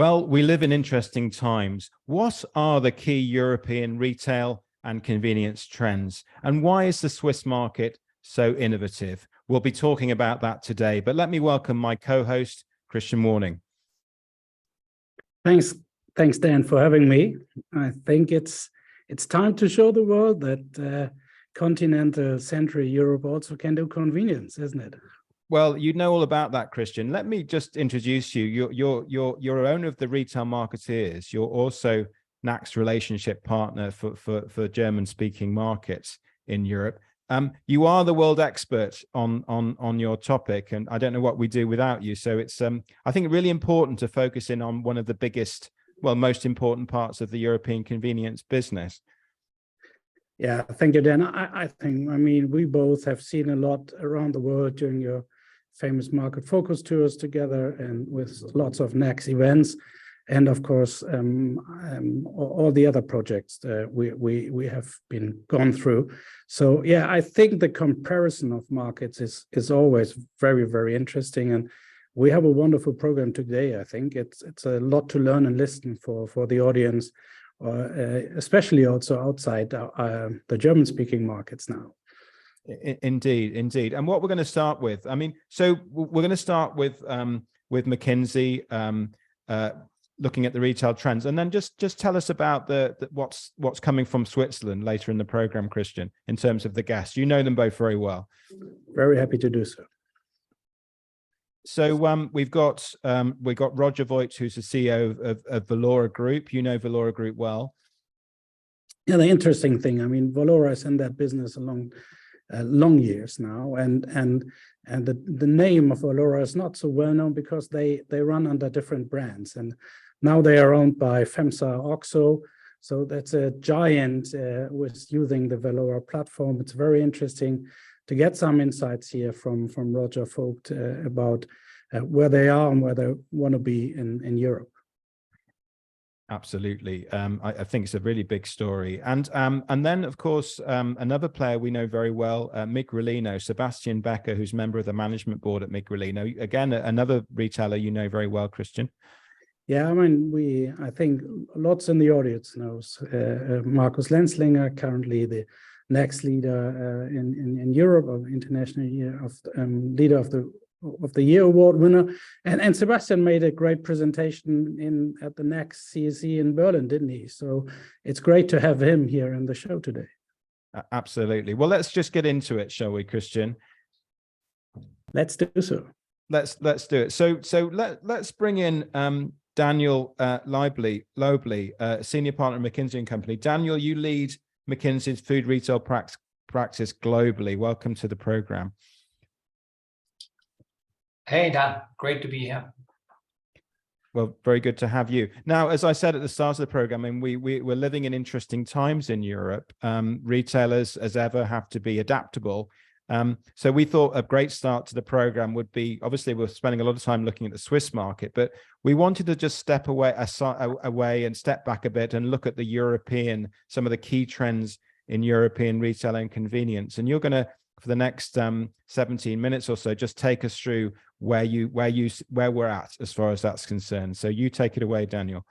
Well, we live in interesting times. What are the key European retail and convenience trends? And why is the Swiss market so innovative? We'll be talking about that today, but let me welcome my co-host, Christian Morning. Thanks, Dan, for having me. I think it's time to show the world that continental Central Europe also can do convenience, isn't it? Well, you know all about that, Christian. Let me just introduce you. You're owner of the Retail Marketeers. You're also NAC's relationship partner for German-speaking markets in Europe. You are the world expert on your topic, and I don't know what we do without you. So it's I think really important to focus in on one of the biggest, well, most important parts of the European convenience business. Yeah, thank you, Dan. I mean, we both have seen a lot around the world during your famous market focus tours together and with lots of NACS events. And of course, all the other projects we have been gone through. So yeah, I think the comparison of markets is always very, very interesting. And we have a wonderful program today. I think it's a lot to learn and listen for the audience, especially also outside the German-speaking markets now. Indeed. And what we're going to start with, I mean, so we're going to start with McKinsey, looking at the retail trends, and then just tell us about what's coming from Switzerland later in the program, Christian, in terms of the guests. You know them both very well. Very happy to do so. So we've got Roger Voigt, who's the CEO of Valora Group. You know Valora Group well. Yeah, the interesting thing, I mean, Valora is in that business long years now, and the name of Valora is not so well known because they run under different brands, and now they are owned by FEMSA OXXO. So that's a giant with using the Valora platform. It's very interesting to get some insights here from Roger Voigt about where they are and where they want to be in Europe. Absolutely. I think it's a really big story. And then, of course, another player we know very well, Migrolino, Sebastian Becker, who's member of the management board at Migrolino. Again, another retailer you know very well, Christian. Yeah, I mean, I think lots in the audience knows Markus Lenzlinger, currently the next leader in Europe, or international leader of the year award winner, and Sebastian made a great presentation at the next CSE in Berlin, didn't he? So it's great to have him here in the show today. Absolutely. Well, let's just get into it, shall we, Christian? Let's do so. Let's do it. So let's bring in Daniel Lobley, senior partner at McKinsey & Company. Daniel, you lead McKinsey's food retail practice globally. Welcome to the program. Hey, Dan, great to be here. Well, very good to have you. Now, as I said at the start of the program, I mean, we're living in interesting times in Europe. Retailers, as ever, have to be adaptable. So we thought a great start to the program would be, obviously, we're spending a lot of time looking at the Swiss market, but we wanted to just step away and step back a bit and look at some of the key trends in European retail and convenience. And you're going to, for the next 17 minutes or so, just take us through where we're at as far as that's concerned. So you take it away, Daniel.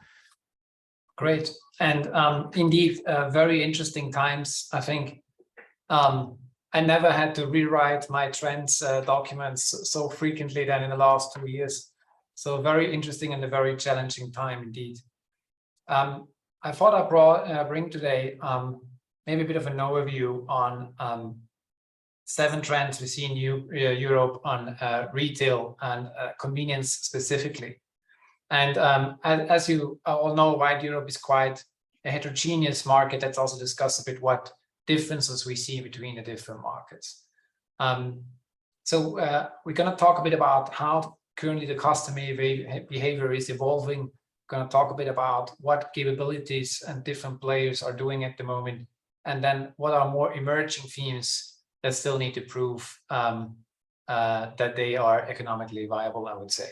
Great. And indeed, very interesting times. I think I never had to rewrite my trends documents so frequently than in the last 2 years. So very interesting and a very challenging time indeed. I thought I'd bring today maybe a bit of an overview on 7 trends we see in Europe on retail and convenience specifically. And as you all know, right, Europe is quite a heterogeneous market. Let's also discuss a bit what differences we see between the different markets. So we're going to talk a bit about how currently the customer behavior is evolving. We're going to talk a bit about what capabilities and different players are doing at the moment, and then what are more emerging themes that still need to prove that they are economically viable, I would say.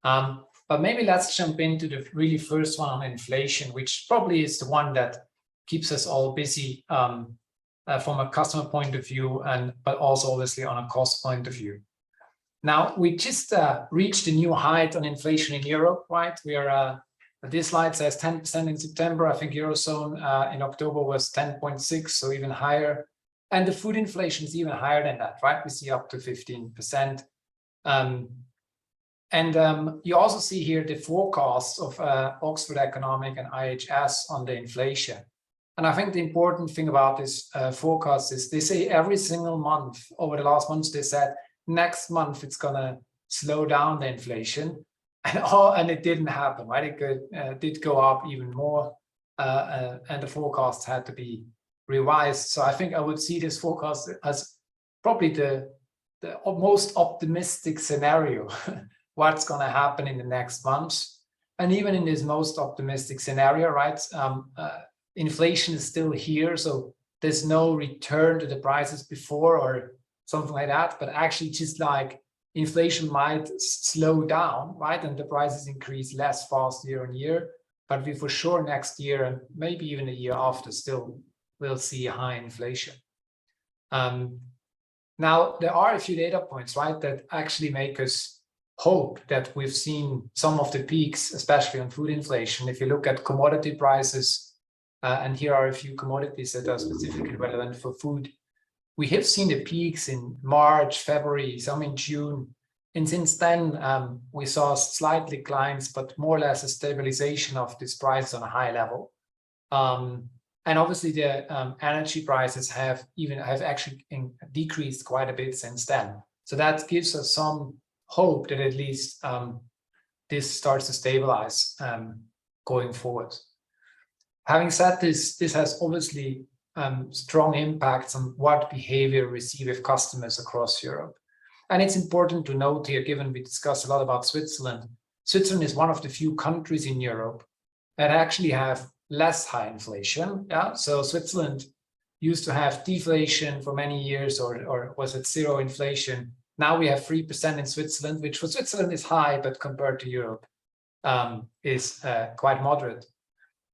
But maybe let's jump into the really first one on inflation, which probably is the one that keeps us all busy from a customer point of view, but also obviously on a cost point of view. Now, we just reached a new height on inflation in Europe, right? We are, this slide says 10% in September. I think Eurozone in October was 10.6, so even higher. And the food inflation is even higher than that, right? We see up to 15%. You also see here the forecasts of Oxford Economic and IHS on the inflation. And I think the important thing about this forecast is they say every single month over the last months, they said next month it's going to slow down the inflation. And it didn't happen, right? It did go up even more, and the forecast had to be revised. So I think I would see this forecast as probably the most optimistic scenario, what's going to happen in the next months. And even in this most optimistic scenario, right, inflation is still here, so there's no return to the prices before or something like that, but actually just like inflation might slow down, right? And the prices increase less fast year on year, but we for sure next year and maybe even the year after still will see high inflation. Now, there are a few data points, right, that actually make us hope that we've seen some of the peaks, especially on food inflation. If you look at commodity prices, and here are a few commodities that are specifically relevant for food, we have seen the peaks in March, February, some in June. And since then, we saw slight declines, but more or less a stabilization of these prices on a high level. And obviously the energy prices have actually decreased quite a bit since then. So that gives us some hope that at least this starts to stabilize going forward. Having said this, this has obviously strong impacts on what behavior we see with customers across Europe. And it's important to note here, given we discussed a lot about Switzerland, Switzerland is one of the few countries in Europe that actually have less high inflation. Yeah? So Switzerland used to have deflation for many years, or was it zero inflation? Now we have 3% in Switzerland, which for Switzerland is high, but compared to Europe is quite moderate.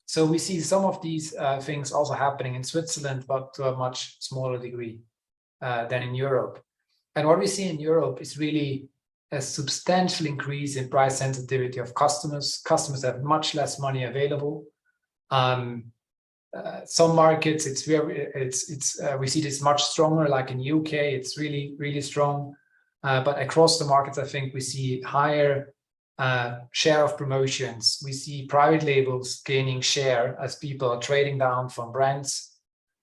So we see some of these things also happening in Switzerland, but to a much smaller degree than in Europe. And what we see in Europe is really a substantial increase in price sensitivity of customers. Customers have much less money available. Some markets, we see this much stronger, like in UK, it's really, really strong. But across the markets, I think we see higher share of promotions. We see private labels gaining share as people are trading down from brands.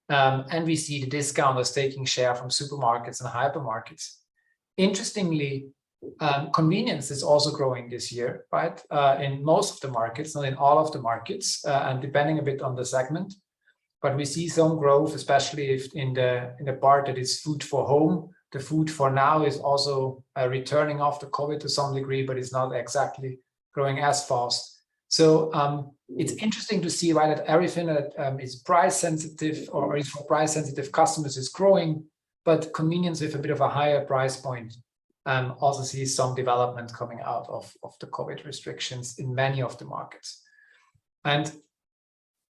And we see the discounters taking share from supermarkets and hypermarkets. Interestingly, convenience is also growing this year, right? In most of the markets, not in all of the markets, and depending a bit on the segment. But we see some growth, especially if in the part that is food for home. The food for now is also returning after COVID to some degree, but it's not exactly growing as fast. So it's interesting to see, right, that everything that is price sensitive or is for price sensitive customers is growing, but convenience with a bit of a higher price point also sees some development coming out of the COVID restrictions in many of the markets. And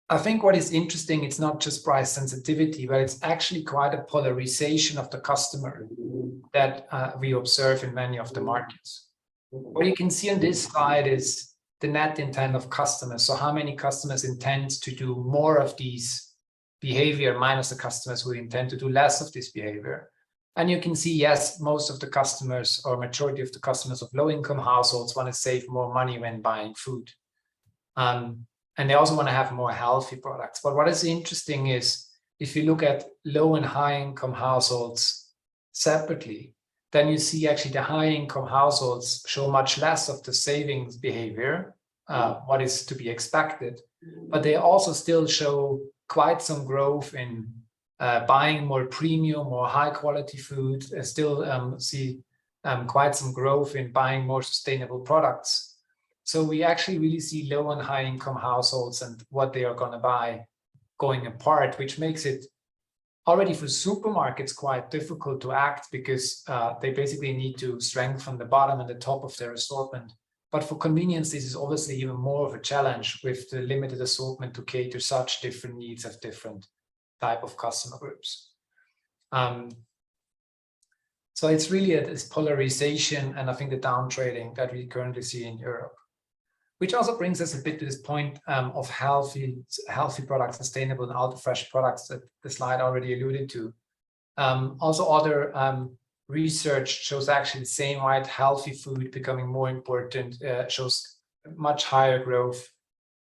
I think what is interesting, it's not just price sensitivity, but it's actually quite a polarization of the customer that we observe in many of the markets. What you can see on this slide is the net intent of customers. So how many customers intend to do more of these behavior minus the customers who intend to do less of this behavior. And you can see, yes, most of the customers or majority of the customers of low-income households want to save more money when buying food. And they also want to have more healthy products. But what is interesting is if you look at low and high-income households separately, then you see actually the high-income households show much less of the savings behavior, what is to be expected. But they also still show quite some growth in buying more premium or high-quality food. Still see quite some growth in buying more sustainable products. So we actually really see low and high-income households and what they are going to buy going apart, which makes it already for supermarkets quite difficult to act because they basically need to strengthen the bottom and the top of their assortment. But for convenience, this is obviously even more of a challenge with the limited assortment to cater such different needs of different type of customer groups. So it's really this polarization and I think the downtrading that we currently see in Europe, which also brings us a bit to this point of healthy products, sustainable and ultra-fresh products that the slide already alluded to. Also other research shows actually the same, right? Healthy food becoming more important, shows much higher growth.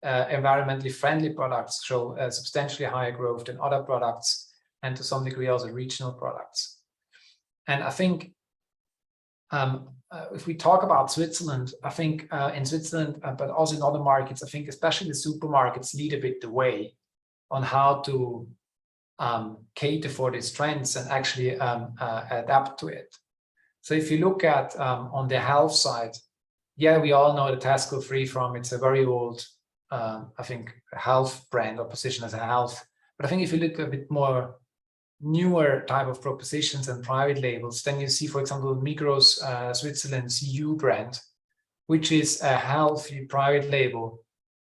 Environmentally friendly products show substantially higher growth than other products, and to some degree also regional products. And I think if we talk about Switzerland, I think in Switzerland, but also in other markets, I think especially the supermarkets lead a bit the way on how to cater for these trends and actually adapt to it. So if you look at on the health side, yeah, we all know the Tesco Free From. It's a very old, I think, health brand or position as a health. But I think if you look a bit more newer type of propositions and private labels, then you see, for example, Migros Switzerland's EU brand, which is a healthy private label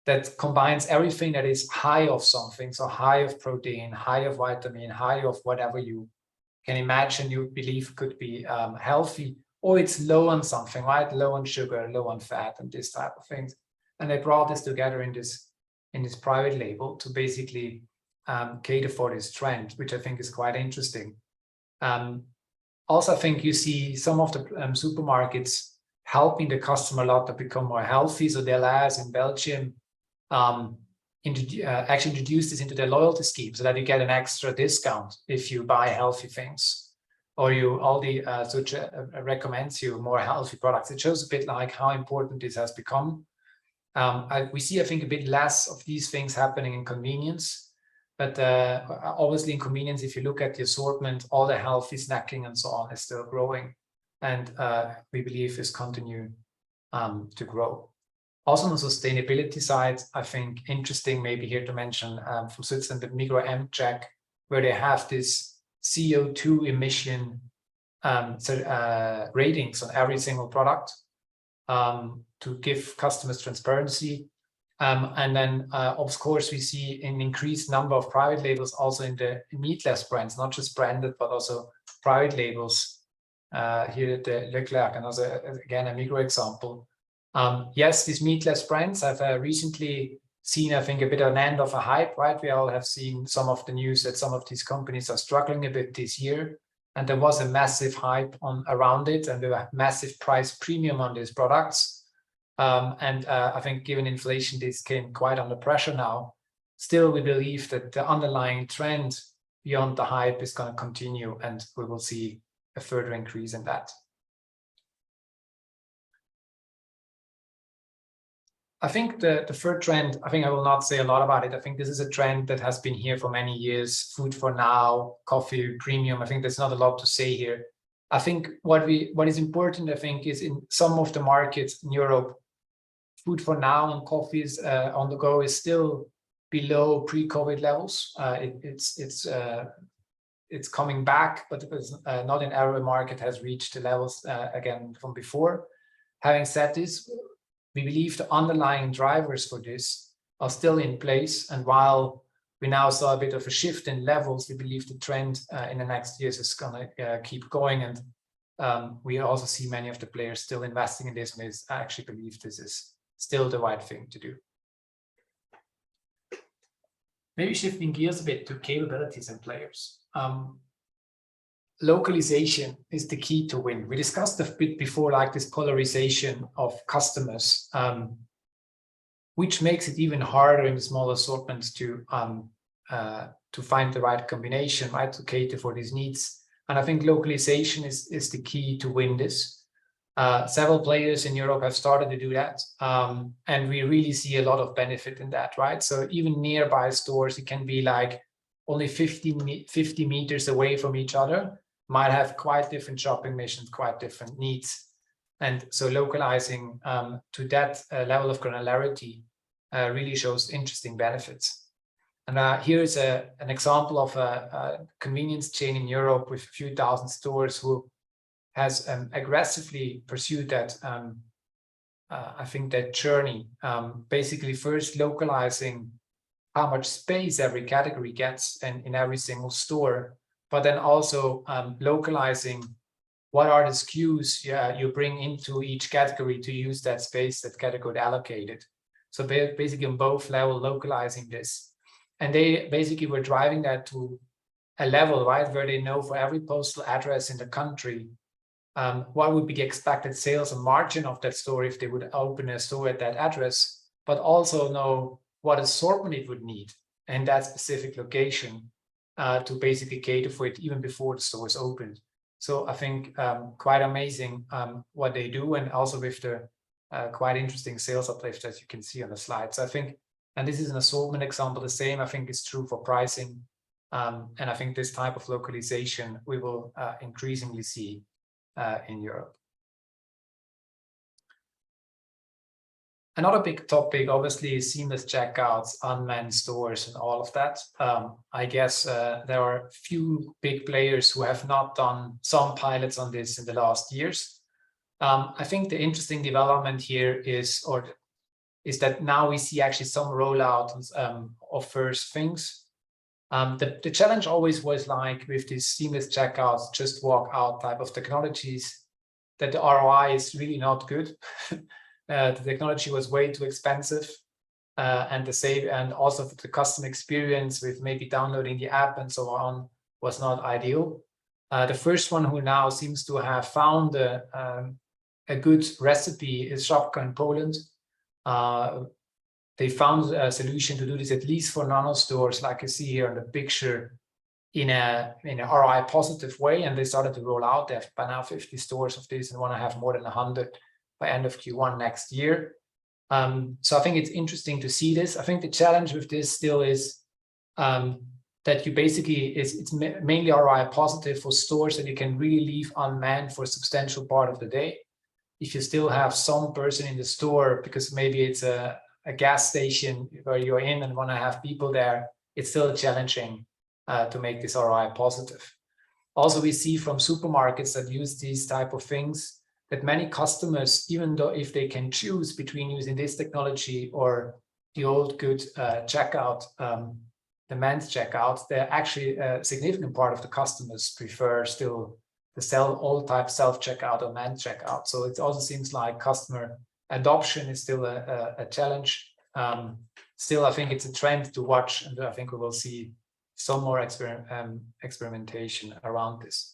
that combines everything that is high of something, so high of protein, high of vitamin, high of whatever you can imagine you believe could be healthy, or it's low on something, right? Low on sugar, low on fat, and this type of things. And they brought this together in this private label to basically cater for this trend, which I think is quite interesting. Also, I think you see some of the supermarkets helping the customer a lot to become more healthy. So Delhaize in Belgium actually introduced this into their loyalty scheme so that you get an extra discount if you buy healthy things, or Aldi recommends you more healthy products. It shows a bit like how important this has become. We see, I think, a bit less of these things happening in convenience. But obviously in convenience, if you look at the assortment, all the healthy snacking and so on is still growing. And we believe is continue to grow. Also on the sustainability side, I think interesting maybe here to mention from Switzerland, the Migros M-Check, where they have this CO2 emission ratings on every single product to give customers transparency. And then, of course, we see an increased number of private labels also in the meatless brands, not just branded, but also private labels here at the Leclerc, and also, again, a Migros example. Yes, these meatless brands have recently seen, I think, a bit of an end of a hype, right? We all have seen some of the news that some of these companies are struggling a bit this year. And there was a massive hype around it, and there were massive price premium on these products. I think given inflation, this came quite under pressure now. Still, we believe that the underlying trend beyond the hype is going to continue, and we will see a further increase in that. I think the third trend, I think I will not say a lot about it. I think this is a trend that has been here for many years. Food for now, coffee premium. I think there's not a lot to say here. I think what is important, I think, is in some of the markets in Europe, food for now and coffees on the go is still below pre-COVID levels. It's coming back, but not in every market has reached the levels again from before. Having said this, we believe the underlying drivers for this are still in place. And while we now saw a bit of a shift in levels, we believe the trend in the next years is going to keep going. And we also see many of the players still investing in this, and I actually believe this is still the right thing to do. Maybe shifting gears a bit to capabilities and players. Localization is the key to win. We discussed a bit before, like this polarization of customers, which makes it even harder in the small assortments to find the right combination, right, to cater for these needs. And I think localization is the key to win this. Several players in Europe have started to do that, and we really see a lot of benefit in that, right? So even nearby stores, it can be like only 50 meters away from each other, might have quite different shopping missions, quite different needs. And so localizing to that level of granularity really shows interesting benefits. And here is an example of a convenience chain in Europe with a few thousand stores who has aggressively pursued that, I think, that journey. Basically, first localizing how much space every category gets in every single store, but then also localizing what are the SKUs you bring into each category to use that space that category allocated. So basically on both levels, localizing this. And they basically were driving that to a level, right, where they know for every postal address in the country, what would be the expected sales and margin of that store if they would open a store at that address, but also know what assortment it would need in that specific location to basically cater for it even before the store is opened. So I think quite amazing what they do, and also with the quite interesting sales uplift as you can see on the slides. I think, and this is an assortment example, the same I think is true for pricing. And I think this type of localization we will increasingly see in Europe. Another big topic, obviously, is seamless checkouts, unmanned stores, and all of that. I guess there are few big players who have not done some pilots on this in the last years. I think the interesting development here is that now we see actually some rollout of first things. The challenge always was like with these seamless checkouts, just walk out type of technologies, that the ROI is really not good. The technology was way too expensive, and also the customer experience with maybe downloading the app and so on was not ideal. The first one who now seems to have found a good recipe is Żabka in Poland. They found a solution to do this, at least for nano stores, like you see here in the picture, in a ROI positive way, and they started to roll out. They have by now 50 stores of this and want to have more than 100 by end of Q1 next year. So I think it's interesting to see this. I think the challenge with this still is that you basically, it's mainly ROI positive for stores that you can really leave unmanned for a substantial part of the day. If you still have some person in the store, because maybe it's a gas station where you're in and want to have people there, it's still challenging to make this ROI positive. Also, we see from supermarkets that use these type of things that many customers, even though if they can choose between using this technology or the old good checkout, the manned checkout, they're actually a significant part of the customers prefer still the old type self-checkout or manned checkout. So it also seems like customer adoption is still a challenge. Still, I think it's a trend to watch, and I think we will see some more experimentation around this.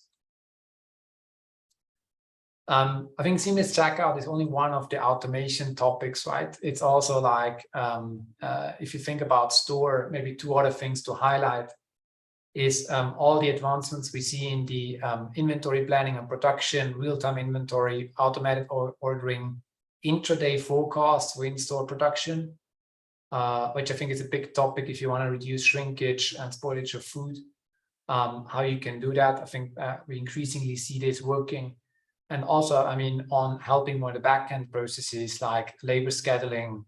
I think seamless checkout is only one of the automation topics, right? It's also like, if you think about store, maybe two other things to highlight is all the advancements we see in the inventory planning and production, real-time inventory, automated ordering, intraday forecasts for in-store production, which I think is a big topic if you want to reduce shrinkage and spoilage of food. How you can do that, I think we increasingly see this working. And also, I mean, on helping more the back-end processes like labor scheduling,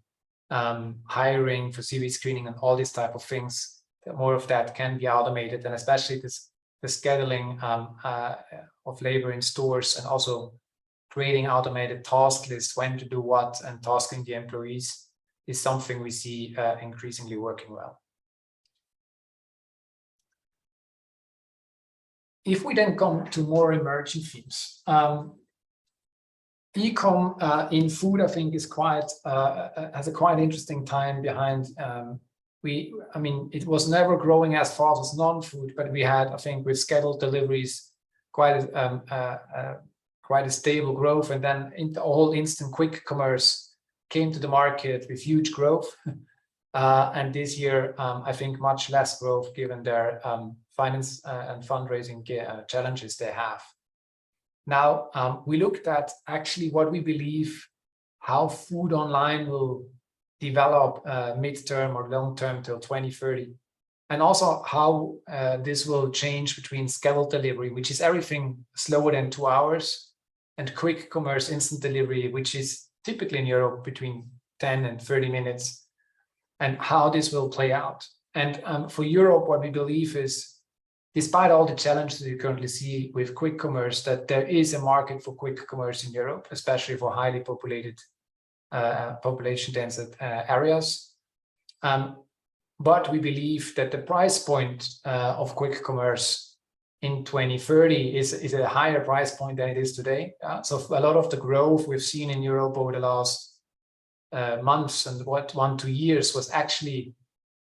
hiring for CV screening and all these type of things, that more of that can be automated, and especially the scheduling of labor in stores, and also creating automated task lists when to do what and tasking the employees is something we see increasingly working well. If we then come to more emerging themes, e-com in food, I think, is has a quite interesting time behind. I mean, it was never growing as fast as non-food, but we had, I think, with scheduled deliveries, quite a stable growth, and then the whole instant quick commerce came to the market with huge growth. And this year, I think much less growth given their finance and fundraising challenges they have. Now, we looked at actually what we believe how food online will develop midterm or long term till 2030, and also how this will change between scheduled delivery, which is everything slower than 2 hours, and quick commerce instant delivery, which is typically in Europe between 10 and 30 minutes, and how this will play out. And for Europe, what we believe is, despite all the challenges we currently see with quick commerce, that there is a market for quick commerce in Europe, especially for highly populated, population dense areas. But we believe that the price point of quick commerce in 2030 is a higher price point than it is today. So a lot of the growth we've seen in Europe over the last months and 1-2 years was actually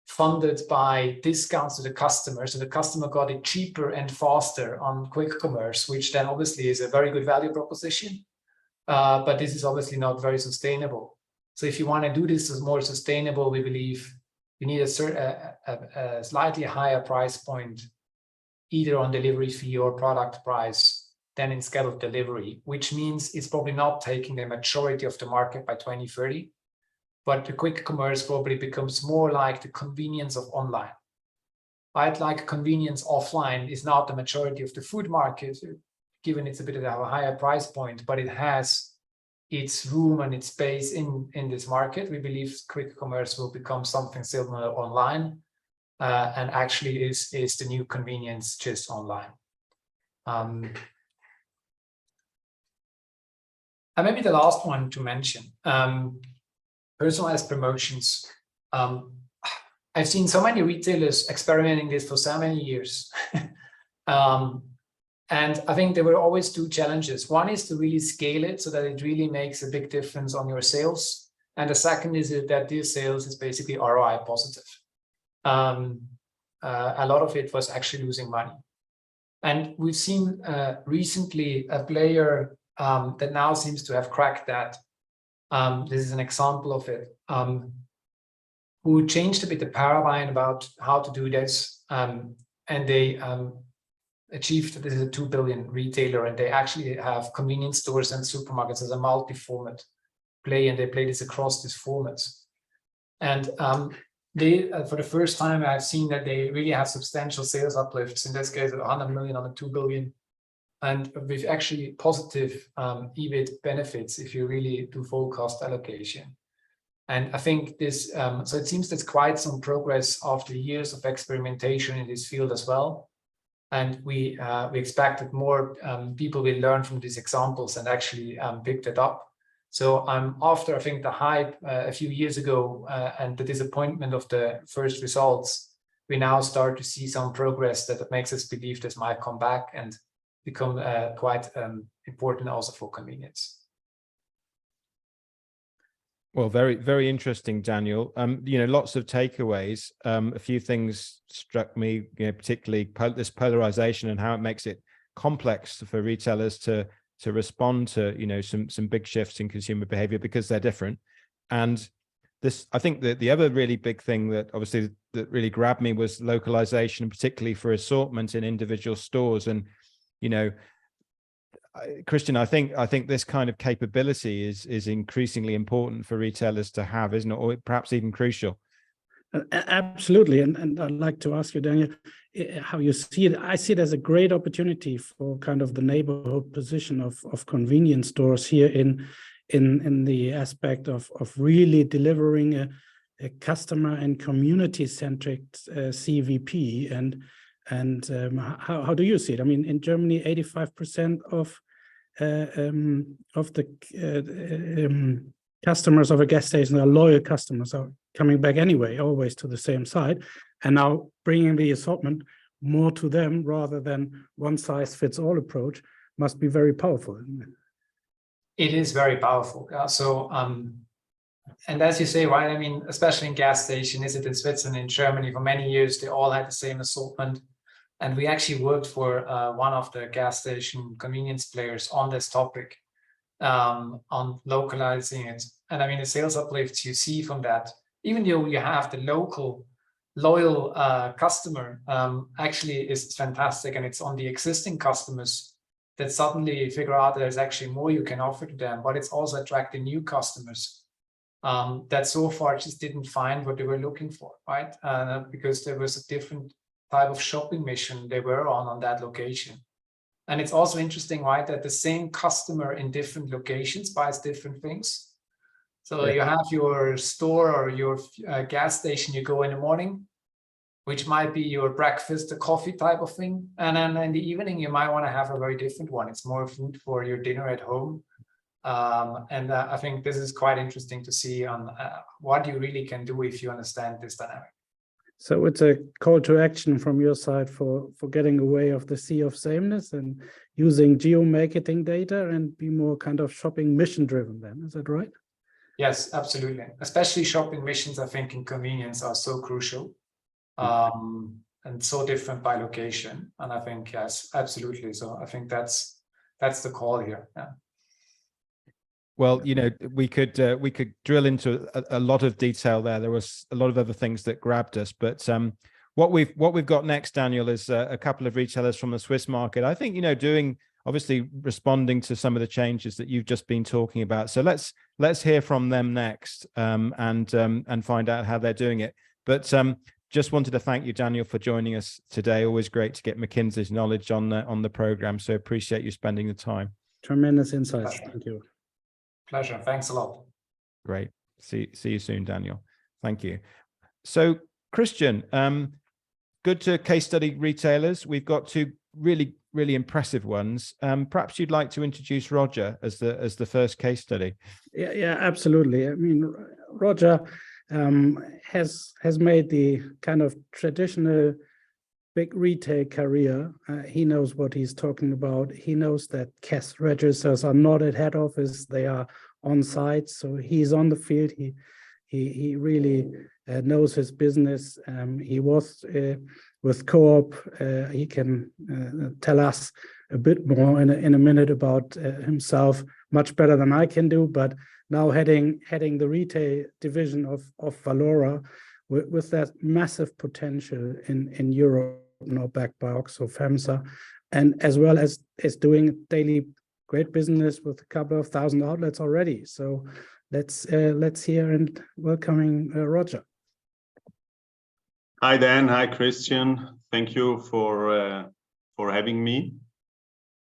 funded by discounts to the customer. So the customer got it cheaper and faster on quick commerce, which then obviously is a very good value proposition. But this is obviously not very sustainable. So if you want to do this as more sustainable, we believe you need a slightly higher price point, either on delivery fee or product price than in scheduled delivery, which means it's probably not taking the majority of the market by 2030. But the quick commerce probably becomes more like the convenience of online, right? Like convenience offline is not the majority of the food market, given it's a bit of a higher price point, but it has its room and its space in this market. We believe quick commerce will become something similar online, and actually is the new convenience just online. And maybe the last one to mention, personalized promotions. I've seen so many retailers experimenting this for so many years. And I think there were always two challenges. One is to really scale it so that it really makes a big difference on your sales. And the second is that this sales is basically ROI positive. A lot of it was actually losing money. And we've seen recently a player that now seems to have cracked that. This is an example of it, who changed a bit the paradigm about how to do this. And they achieved, this is a 2 billion retailer, and they actually have convenience stores and supermarkets as a multi-format play, and they play this across these formats. And they, for the first time, I've seen that they really have substantial sales uplifts, in this case, 100 million on the 2 billion. And with actually positive EBIT benefits if you really do full cost allocation. And I think this, so it seems there's quite some progress after years of experimentation in this field as well. And we expect that more people will learn from these examples and actually pick that up. So after, I think, the hype a few years ago and the disappointment of the first results, we now start to see some progress that makes us believe this might come back and become quite important also for convenience. Well, very, very interesting, Daniel. Lots of takeaways. A few things struck me, particularly this polarization and how it makes it complex for retailers to respond to, some big shifts in consumer behavior because they're different. And this, I think that the other really big thing that obviously that really grabbed me was localization, particularly for assortment in individual stores. And Christian, I think this kind of capability is increasingly important for retailers to have, isn't it? Or perhaps even crucial. Absolutely. And I'd like to ask you, Daniel, how you see it. I see it as a great opportunity for kind of the neighborhood position of convenience stores here in the aspect of really delivering a customer and community-centric CVP. And how do you see it? I mean, in Germany, 85% of the customers of a gas station are loyal customers, are coming back anyway, always to the same site. And now bringing the assortment more to them rather than one size fits all approach must be very powerful, isn't it? It is very powerful. So, and as you say, right, I mean, especially in gas station, is it in Switzerland, in Germany, for many years, they all had the same assortment. And we actually worked for one of the gas station convenience players on this topic, on localizing it. And I mean, the sales uplifts you see from that, even though you have the local loyal customer, actually is fantastic. And it's on the existing customers that suddenly figure out there's actually more you can offer to them, but it's also attracting new customers that so far just didn't find what they were looking for, right? Because there was a different type of shopping mission they were on that location. And it's also interesting, right, that the same customer in different locations buys different things. So you have your store or your gas station, you go in the morning, which might be your breakfast, a coffee type of thing. And then in the evening, you might want to have a very different one. It's more food for your dinner at home. And I think this is quite interesting to see on what you really can do if you understand this dynamic. So it's a call to action from your side for getting away of the sea of sameness and using geo-marketing data and be more kind of shopping mission driven then, is that right? Yes, absolutely. Especially shopping missions, I think, in convenience are so crucial and so different by location. And I think, yes, absolutely. So I think that's the call here. Yeah. Well, we could drill into a lot of detail there. There was a lot of other things that grabbed us, but what we've got next, Daniel, is a couple of retailers from the Swiss market. I think obviously responding to some of the changes that you've just been talking about. So let's hear from them next and find out how they're doing it. But just wanted to thank you, Daniel, for joining us today. Always great to get McKinsey's knowledge on the program. So appreciate you spending the time. Tremendous insights. Thank you. Pleasure. Thanks a lot. Great. See you soon, Daniel. Thank you. So, Christian, good to case study retailers. We've got two really impressive ones. Perhaps you'd like to introduce Roger as the first case study. Yeah, absolutely. I mean, Roger has made the kind of traditional big retail career. He knows what he's talking about. He knows that cash registers are not at head office; they are on site. So he's on the field. He really knows his business. He was with Co-op. He can tell us a bit more in a minute about himself, much better than I can do. But now heading the retail division of Valora with that massive potential in Europe, now backed by Oxo FEMSA, and as well as doing daily great business with a couple of thousand outlets already. So let's hear and welcoming Roger. Hi Dan, hi Christian. Thank you for having me.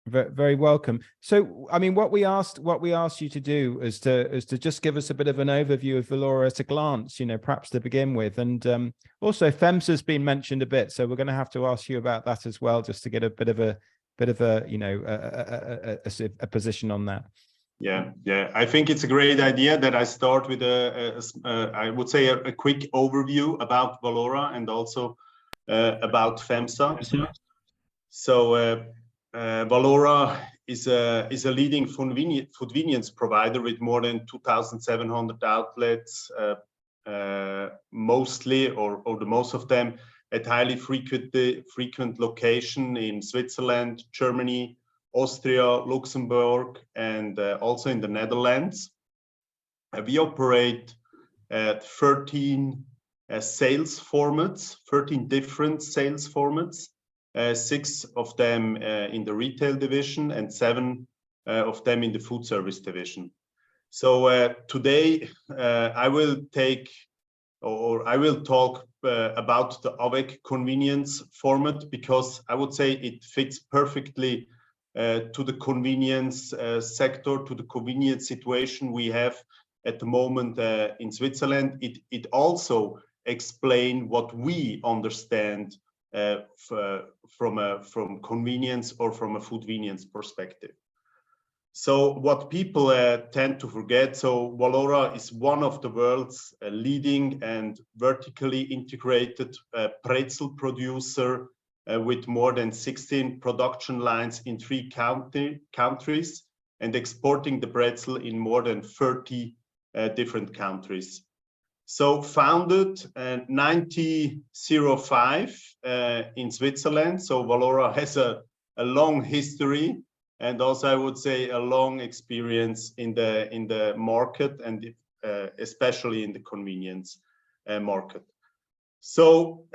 Very welcome. So, I mean, what we asked you to do is to just give us a bit of an overview of Valora at a glance, perhaps to begin with, and also FEMSA's been mentioned a bit, so we're going to have to ask you about that as well, just to get a bit of a position on that. Yeah. I think it's a great idea that I start with I would say a quick overview about Valora and also about FEMSA. So. Valora is a leading convenience provider with more than 2,700 outlets, mostly or the most of them at highly frequent location in Switzerland, Germany, Austria, Luxembourg, and also in the Netherlands. We operate 13 sales formats, 13 different sales formats. 6 of them in the retail division and 7 of them in the food service division. So today I will talk about the AVEC convenience format, because I would say it fits perfectly to the convenience sector, to the convenience situation we have at the moment in Switzerland. It also explains what we understand from convenience or from a foodvenience perspective. So what people tend to forget, so Valora is one of the world's leading and vertically integrated pretzel producer with more than 16 production lines in 3 countries and exporting the pretzel in more than 30 different countries. So founded in 1905 in Switzerland. So Valora has a long history and also I would say a long experience in the market and especially in the convenience market. So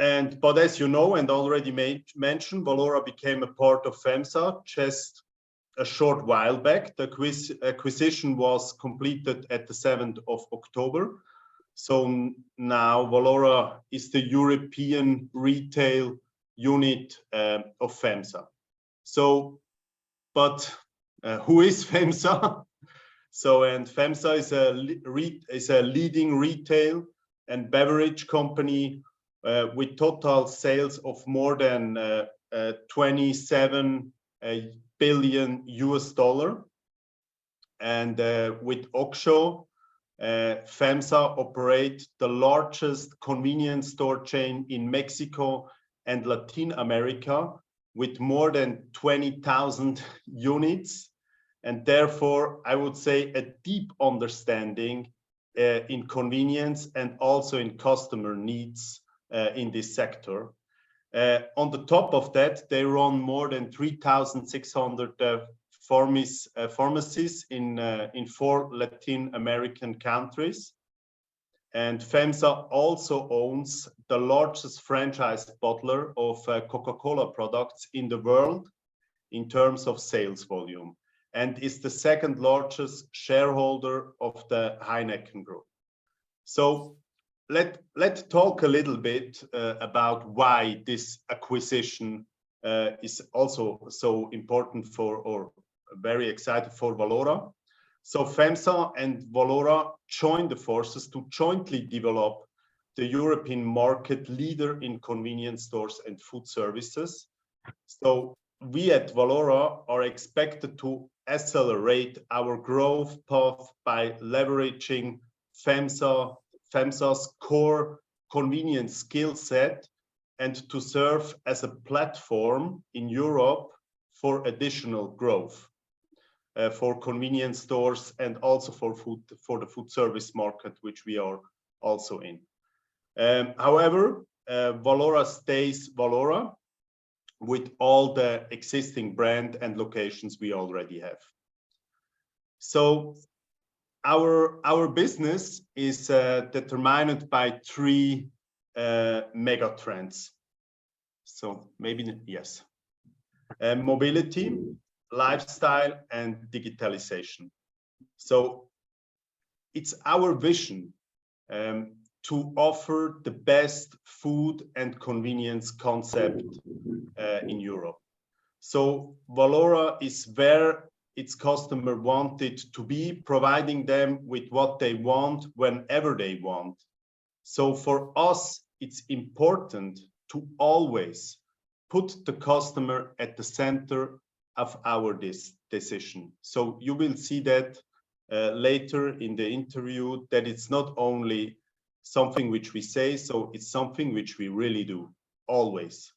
but as you know and already mentioned, Valora became a part of FEMSA just a short while back. The acquisition was completed at the 7th of October. So now Valora is the European retail unit of FEMSA. So, but who is FEMSA? So, and FEMSA is a leading retail and beverage company with total sales of more than 27 billion US dollar, and with Oxo FEMSA operate the largest convenience store chain in Mexico and Latin America with more than 20,000 units. And therefore, I would say a deep understanding in convenience and also in customer needs in this sector. On the top of that, they run more than 3,600 pharmacies in 4 Latin American countries. And FEMSA also owns the largest franchise bottler of Coca-Cola products in the world in terms of sales volume, and is the second largest shareholder of the Heineken Group. So let's talk a little bit about why this acquisition is also so important for, or very excited for, Valora. So FEMSA and Valora joined the forces to jointly develop the European market leader in convenience stores and food services. So we at Valora are expected to accelerate our growth path by leveraging FEMSA's core convenience skill set and to serve as a platform in Europe for additional growth for convenience stores and also for the food service market, which we are also in. However, Valora stays Valora with all the existing brand and locations we already have. So our business is determined by 3 mega trends. So maybe, yes. Mobility, lifestyle, and digitalization. So it's our vision to offer the best food and convenience concept in Europe. So Valora is where its customer wanted to be, providing them with what they want whenever they want. So for us, it's important to always put the customer at the center of our decision. So you will see that later in the interview, that it's not only something which we say, so it's something which we really do, always.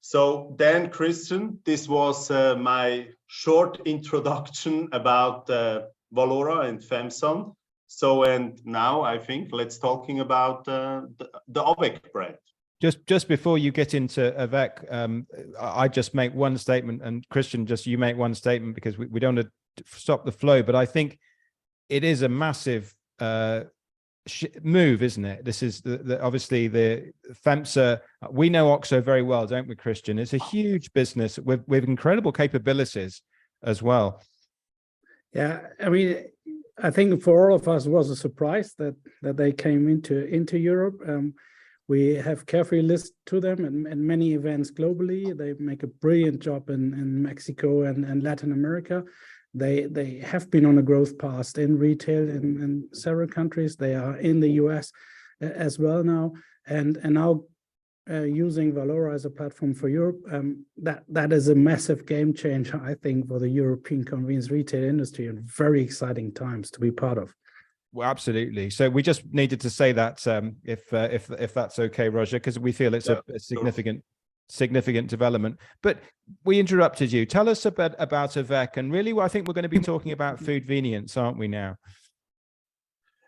So then, Christian, this was my short introduction about Valora and FEMSA. So, and now I think let's talking about the Avec brand. Just before you get into Avec, I just make one statement, and Christian, just you make one statement, because we don't want to stop the flow, but I think it is a massive move, isn't it? This is obviously the FEMSA. We know OXO very well, don't we, Christian? It's a huge business with incredible capabilities as well. Yeah, I mean, I think for all of us it was a surprise that they came into Europe. We have carefully listened to them and many events globally. They make a brilliant job in Mexico and Latin America. They have been on a growth path in retail in several countries. They are in the US as well now, and now using Valora as a platform for Europe. That is a massive game changer, I think, for the European convenience retail industry, and very exciting times to be part of. Well, absolutely. So we just needed to say that if that's okay, Roger, because we feel it's a significant development. But we interrupted you. Tell us a bit about Avec, and really, I think we're going to be talking about foodvenience, aren't we now?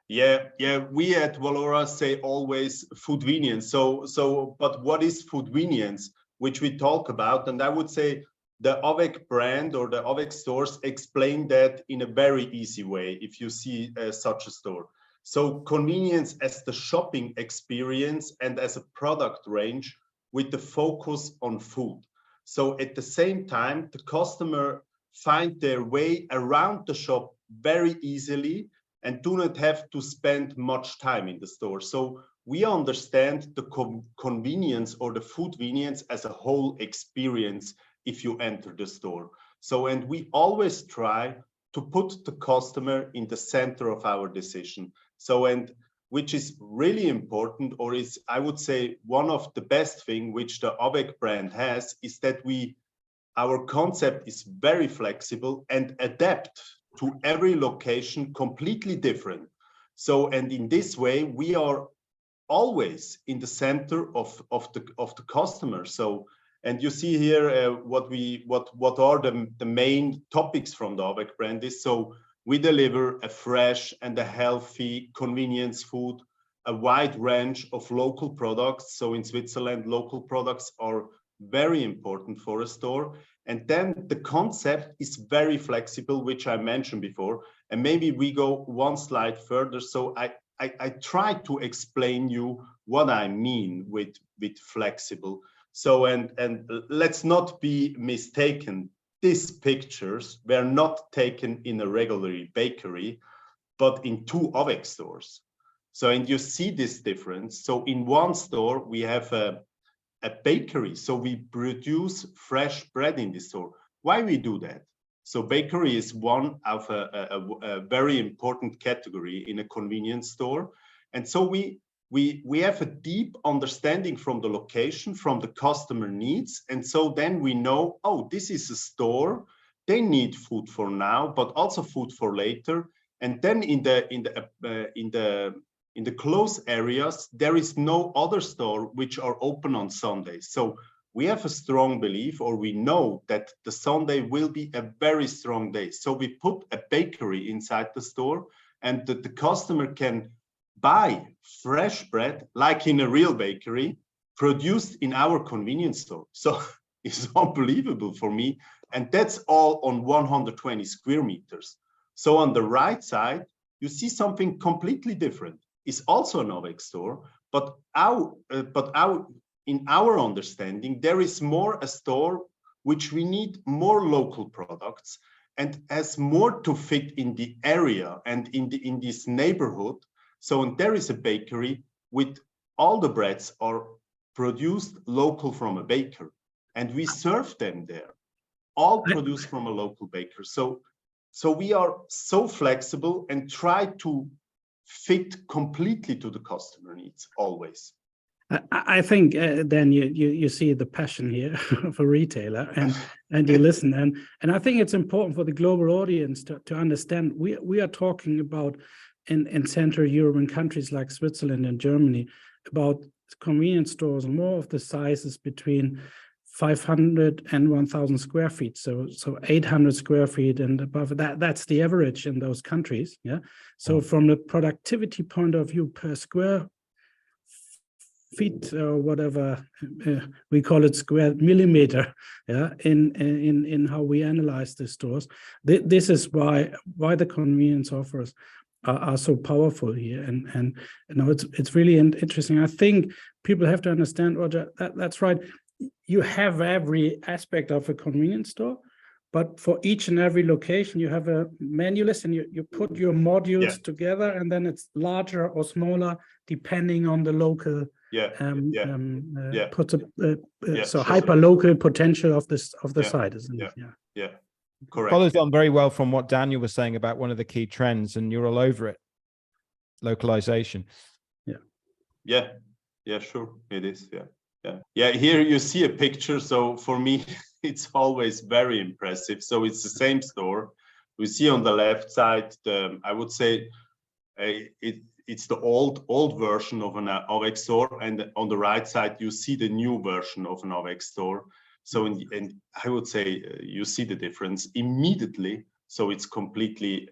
Yeah. We at Valora say always foodvenience. So, but what is foodvenience, which we talk about? And I would say the Avec brand or the Avec stores explain that in a very easy way if you see such a store. So convenience as the shopping experience and as a product range with the focus on food. So at the same time, the customer find their way around the shop very easily and do not have to spend much time in the store. So we understand the convenience or the foodvenience as a whole experience if you enter the store. So, and we always try to put the customer in the center of our decision. So, and which is really important, or is, I would say, one of the best thing which the Avec brand has, is that our concept is very flexible and adapt to every location completely different. So, and in this way, we are always in the center of the customer. So, and you see here what are the main topics from the AWEC brand is. So we deliver a fresh and a healthy convenience food, a wide range of local products. So in Switzerland, local products are very important for a store. And then the concept is very flexible, which I mentioned before. And maybe we go one slide further. So I try to explain you what I mean with flexible. So, and let's not be mistaken. These pictures were not taken in a regular bakery, but in 2 AWEC stores. So, and you see this difference. So in one store, we have a bakery. So we produce fresh bread in the store. Why we do that? So bakery is one of a very important category in a convenience store. And so we have a deep understanding from the location, from the customer needs. And so then we know, oh, this is a store. They need food for now, but also food for later. And then in the close areas, there is no other store which are open on Sundays. So we have a strong belief, or we know that the Sunday will be a very strong day. So we put a bakery inside the store, and the customer can buy fresh bread, like in a real bakery, produced in our convenience store. So it's unbelievable for me. And that's all on 120 square meters. So on the right side, you see something completely different. It's also an AWEC store, but in our understanding, there is more a store which we need more local products and has more to fit in the area and in this neighborhood. So there is a bakery with all the breads are produced local from a baker, and we serve them there, all produced from a local baker. So we are so flexible and try to fit completely to the customer needs always. I think then you see the passion here of a retailer, and you listen, and I think it's important for the global audience to understand we are talking about in Central European countries like Switzerland and Germany about convenience stores more of the sizes between 500 and 1,000 square feet, so 800 square feet and above. That's the average in those countries. Yeah. So from the productivity point of view per square feet or whatever we call it, square millimeter, yeah, in how we analyze the stores, this is why the convenience offers are so powerful here, and you know it's really interesting. I think people have to understand, Roger, that's right. You have every aspect of a convenience store, but for each and every location you have a menu list, and you put your modules together, and then it's larger or smaller depending on the local hyper local potential of the site, isn't it? Yeah. Correct. Follows on very well from what Daniel was saying about one of the key trends, and you're all over it. Localization. Yeah, sure. It is. Yeah. Here you see a picture. So for me, it's always very impressive. So it's the same store. We see on the left side, I would say it's the old version of an AWEC store, and on the right side you see the new version of an AWEC store. So and I would say you see the difference immediately. So it's completely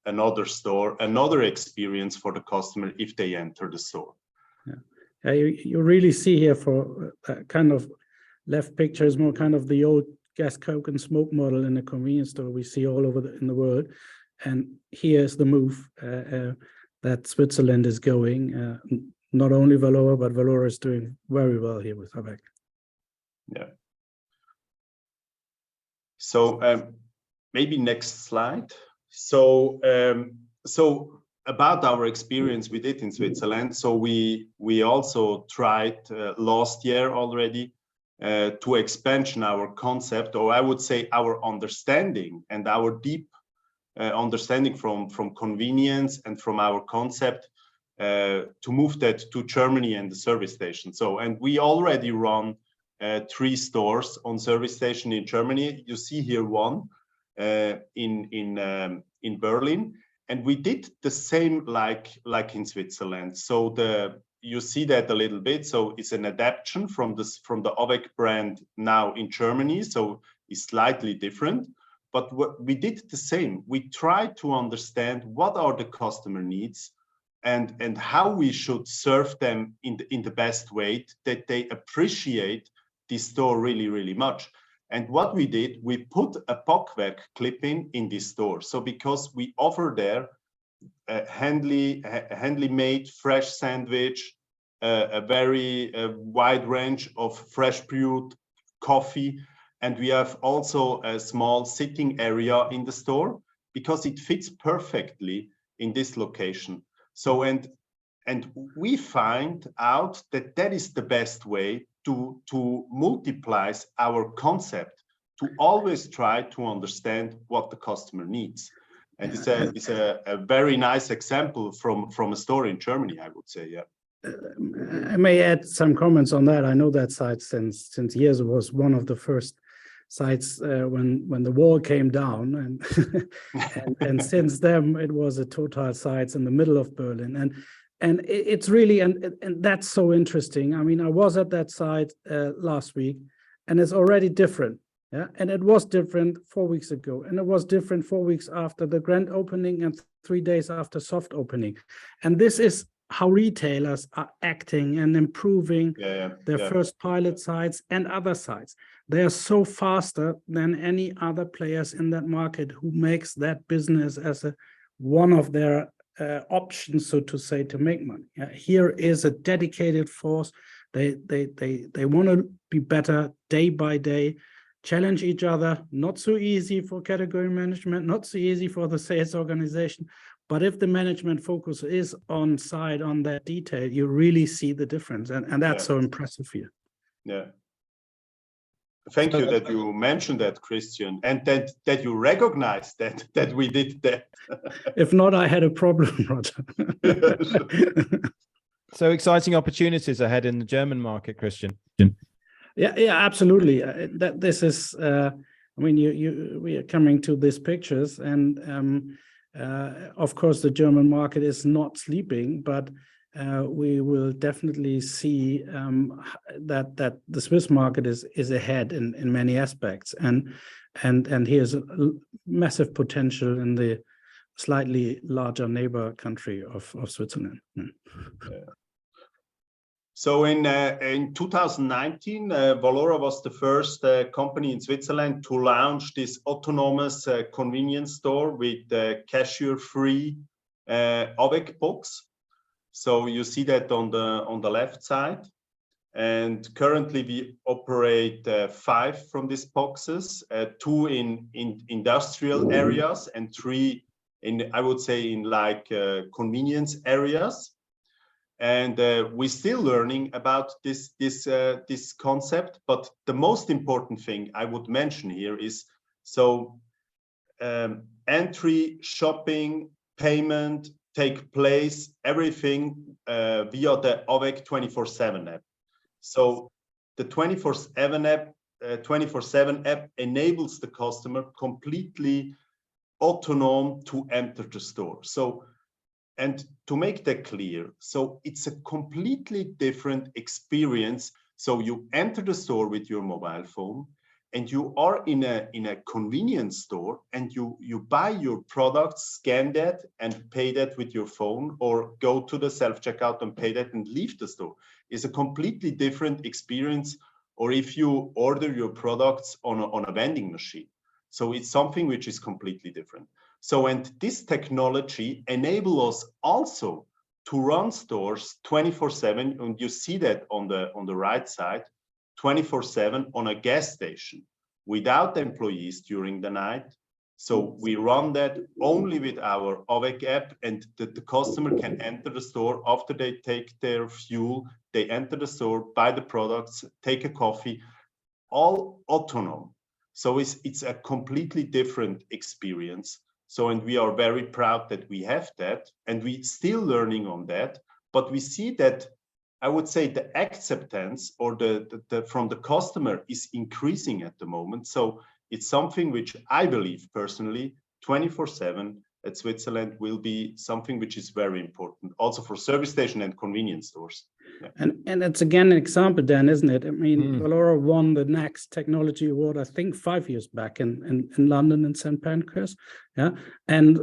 another store, another experience for the customer if they enter the store. Yeah, you really see here for kind of left picture is more kind of the old gas, coke, and smoke model in a convenience store we see all over in the world. And here's the move that Switzerland is going. Not only Valora, but Valora is doing very well here with AWEC. Yeah. So maybe next slide. So about our experience with it in Switzerland. So we also tried last year already to expansion our concept, or I would say our understanding and our deep understanding from convenience and from our concept to move that to Germany and the service station. So, and we already run 3 stores on service station in Germany. You see here one in Berlin. And we did the same like in Switzerland. So you see that a little bit. So it's an adaptation from the AWEC brand now in Germany. So it's slightly different. But what we did the same. We tried to understand what are the customer needs and how we should serve them in the best way that they appreciate this store really, really much. And what we did, we put a Bockwerk clipping in this store. So because we offer there a handily made fresh sandwich, a very wide range of fresh brewed coffee. And we have also a small sitting area in the store because it fits perfectly in this location. So, and we find out that that is the best way to multiply our concept, to always try to understand what the customer needs. And it's a very nice example from a store in Germany, I would say, yeah. I may add some comments on that. I know that site since years. It was one of the first sites when the wall came down, and since then it was a total site in the middle of Berlin, and it's really and that's so interesting. I mean, I was at that site last week, and it's already different. Yeah, and it was different 4 weeks ago, and it was different 4 weeks after the grand opening and 3 days after soft opening, and this is how retailers are acting and improving their first pilot sites and other sites. They are so faster than any other players in that market who makes that business as one of their options, so to say, to make money. Here is a dedicated force. They want to be better day by day, challenge each other. Not so easy for category management, not so easy for the sales organization. But if the management focus is on side on that detail, you really see the difference. And that's so impressive here. Yeah. Thank you that you mentioned that, Christian, and that you recognize that we did that. If not, I had a problem, Roger. So exciting opportunities ahead in the German market, Christian. Yeah, absolutely. That this is, I mean, we are coming to these pictures, and of course, the German market is not sleeping, but we will definitely see that the Swiss market is ahead in many aspects, and here's a massive potential in the slightly larger neighbor country of Switzerland. Yeah. So in 2019, Valora was the first company in Switzerland to launch this autonomous convenience store with cashier-free AWEC box. So you see that on the left side. And currently we operate 5 from these boxes, 2 in industrial areas and 3 in, I would say, in like convenience areas. And we're still learning about this concept, but the most important thing I would mention here is, so entry, shopping, payment take place, everything via the AWEC 24/7 app. So the 24/7 app enables the customer completely autonomous to enter the store. So, and to make that clear, so it's a completely different experience. So you enter the store with your mobile phone, and you are in a convenience store, and you buy your products, scan that, and pay that with your phone, or go to the self-checkout and pay that and leave the store. It's a completely different experience. Or if you order your products on a vending machine. So it's something which is completely different. So, and this technology enables us also to run stores 24/7, and you see that on the right side, 24/7 on a gas station without employees during the night. So we run that only with our AWEC app, and the customer can enter the store after they take their fuel, they enter the store, buy the products, take a coffee, all autonomous. So it's a completely different experience. So, and we are very proud that we have that, and we're still learning on that, but we see that, I would say, the acceptance or the from the customer is increasing at the moment. So it's something which I believe personally 24/7 at Switzerland will be something which is very important, also for service station and convenience stores. Yeah. And it's again an example, Dan, isn't it? I mean, Valora won the Next Technology Award, I think 5 years back in London in St. Pancras. Yeah, and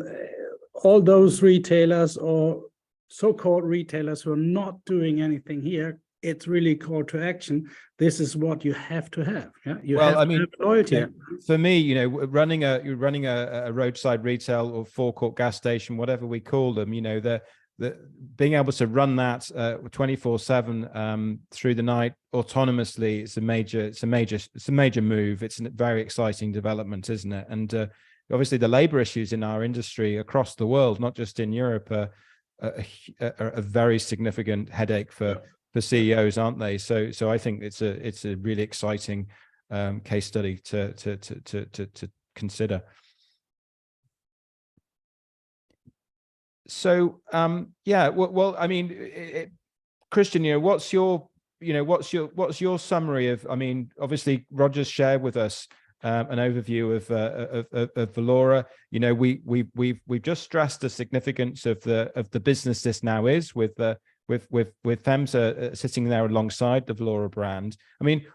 all those retailers or so-called retailers who are not doing anything here, it's really call to action. This is what you have to have. Yeah, you have to have loyalty. For me, running a roadside retail or forecourt gas station, whatever we call them, the being able to run that 24/7 through the night autonomously, it's a major move. It's a very exciting development, isn't it? And obviously, the labor issues in our industry across the world, not just in Europe, are a very significant headache for CEOs, aren't they? So I think it's a really exciting case study to consider. So well, I mean, Christian, what's your summary of? I mean, obviously, Roger's shared with us an overview of Valora. We've just stressed the significance of the business this now is with FEMSA sitting there alongside the Valora brand. I mean,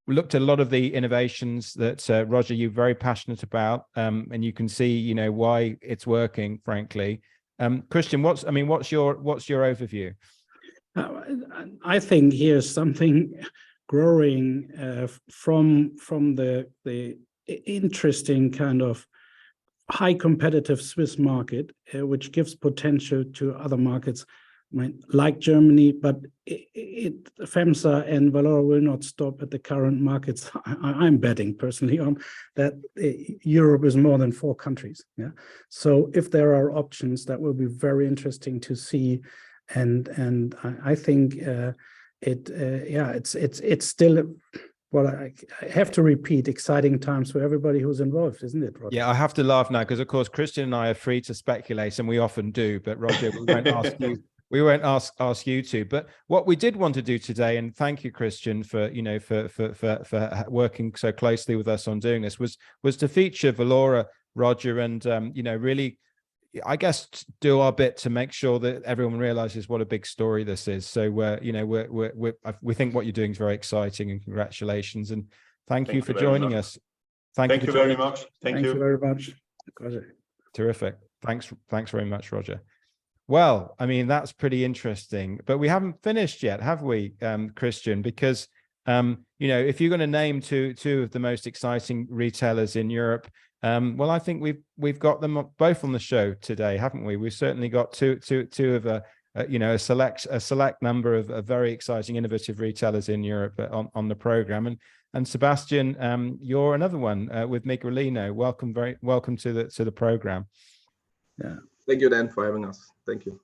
we looked at a lot of the innovations that Roger, you're very passionate about, and you can see why it's working, frankly. Christian, what's your overview? I think here's something growing from the interesting kind of high competitive Swiss market, which gives potential to other markets, like Germany, but FEMSA and Valora will not stop at the current markets. I'm betting personally on that. Europe is more than 4 countries. Yeah, so if there are options, that will be very interesting to see, and I think it's still. Well, I have to repeat, exciting times for everybody who's involved, isn't it, Roger? Yeah, I have to laugh now because, of course, Christian and I are free to speculate, and we often do. But Roger, we won't ask you. We won't ask you to. But what we did want to do today, and thank you, Christian, for for working so closely with us on doing this, was to feature Valora, Roger, and really, I guess, do our bit to make sure that everyone realizes what a big story this is. So we think what you're doing is very exciting, and congratulations, and thank you for joining us. Thank you very much. Thank you very much. Pleasure. Terrific. Thanks very much, Roger. Well, I mean, that's pretty interesting, but we haven't finished yet, have we, Christian? Because if you're going to name two of the most exciting retailers in Europe, well, I think we've got them both on the show today, haven't we? We've certainly got two of a select number of very exciting, innovative retailers in Europe on the program. And Sebastian, you're another one with Migrolino. Welcome to the program. Yeah. Thank you, Dan, for having us. Thank you.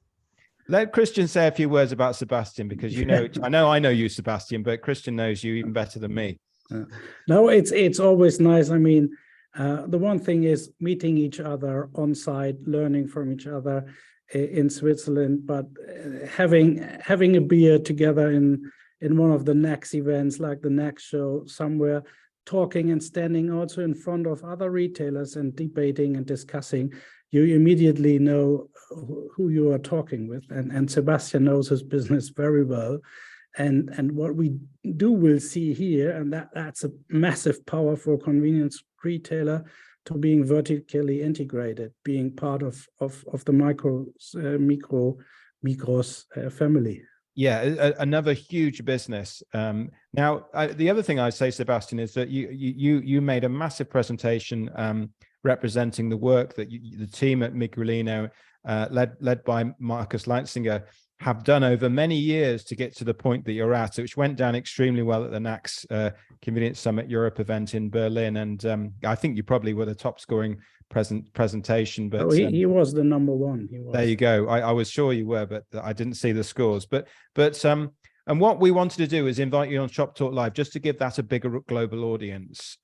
Let Christian say a few words about Sebastian, because I know you, Sebastian, but Christian knows you even better than me. No, it's always nice. I mean, the one thing is meeting each other on site, learning from each other in Switzerland, but having a beer together in one of the next events, like the next show somewhere, talking and standing also in front of other retailers and debating and discussing, you immediately know who you are talking with. And Sebastian knows his business very well. And what we will see here, and that's a massive power for convenience retailer to being vertically integrated, being part of the Migros family. Yeah, another huge business. Now, the other thing I'd say, Sebastian, is that you made a massive presentation representing the work that the team at Migrolino, led by Markus Leitzinger, have done over many years to get to the point that you're at, which went down extremely well at the NACS Convenience Summit Europe event in Berlin. And I think you probably were the top scoring presentation. But he was the number one. He was. There you go. I was sure you were, but I didn't see the scores. But and what we wanted to do is invite you on Shop Talk Live just to give that a bigger global audience,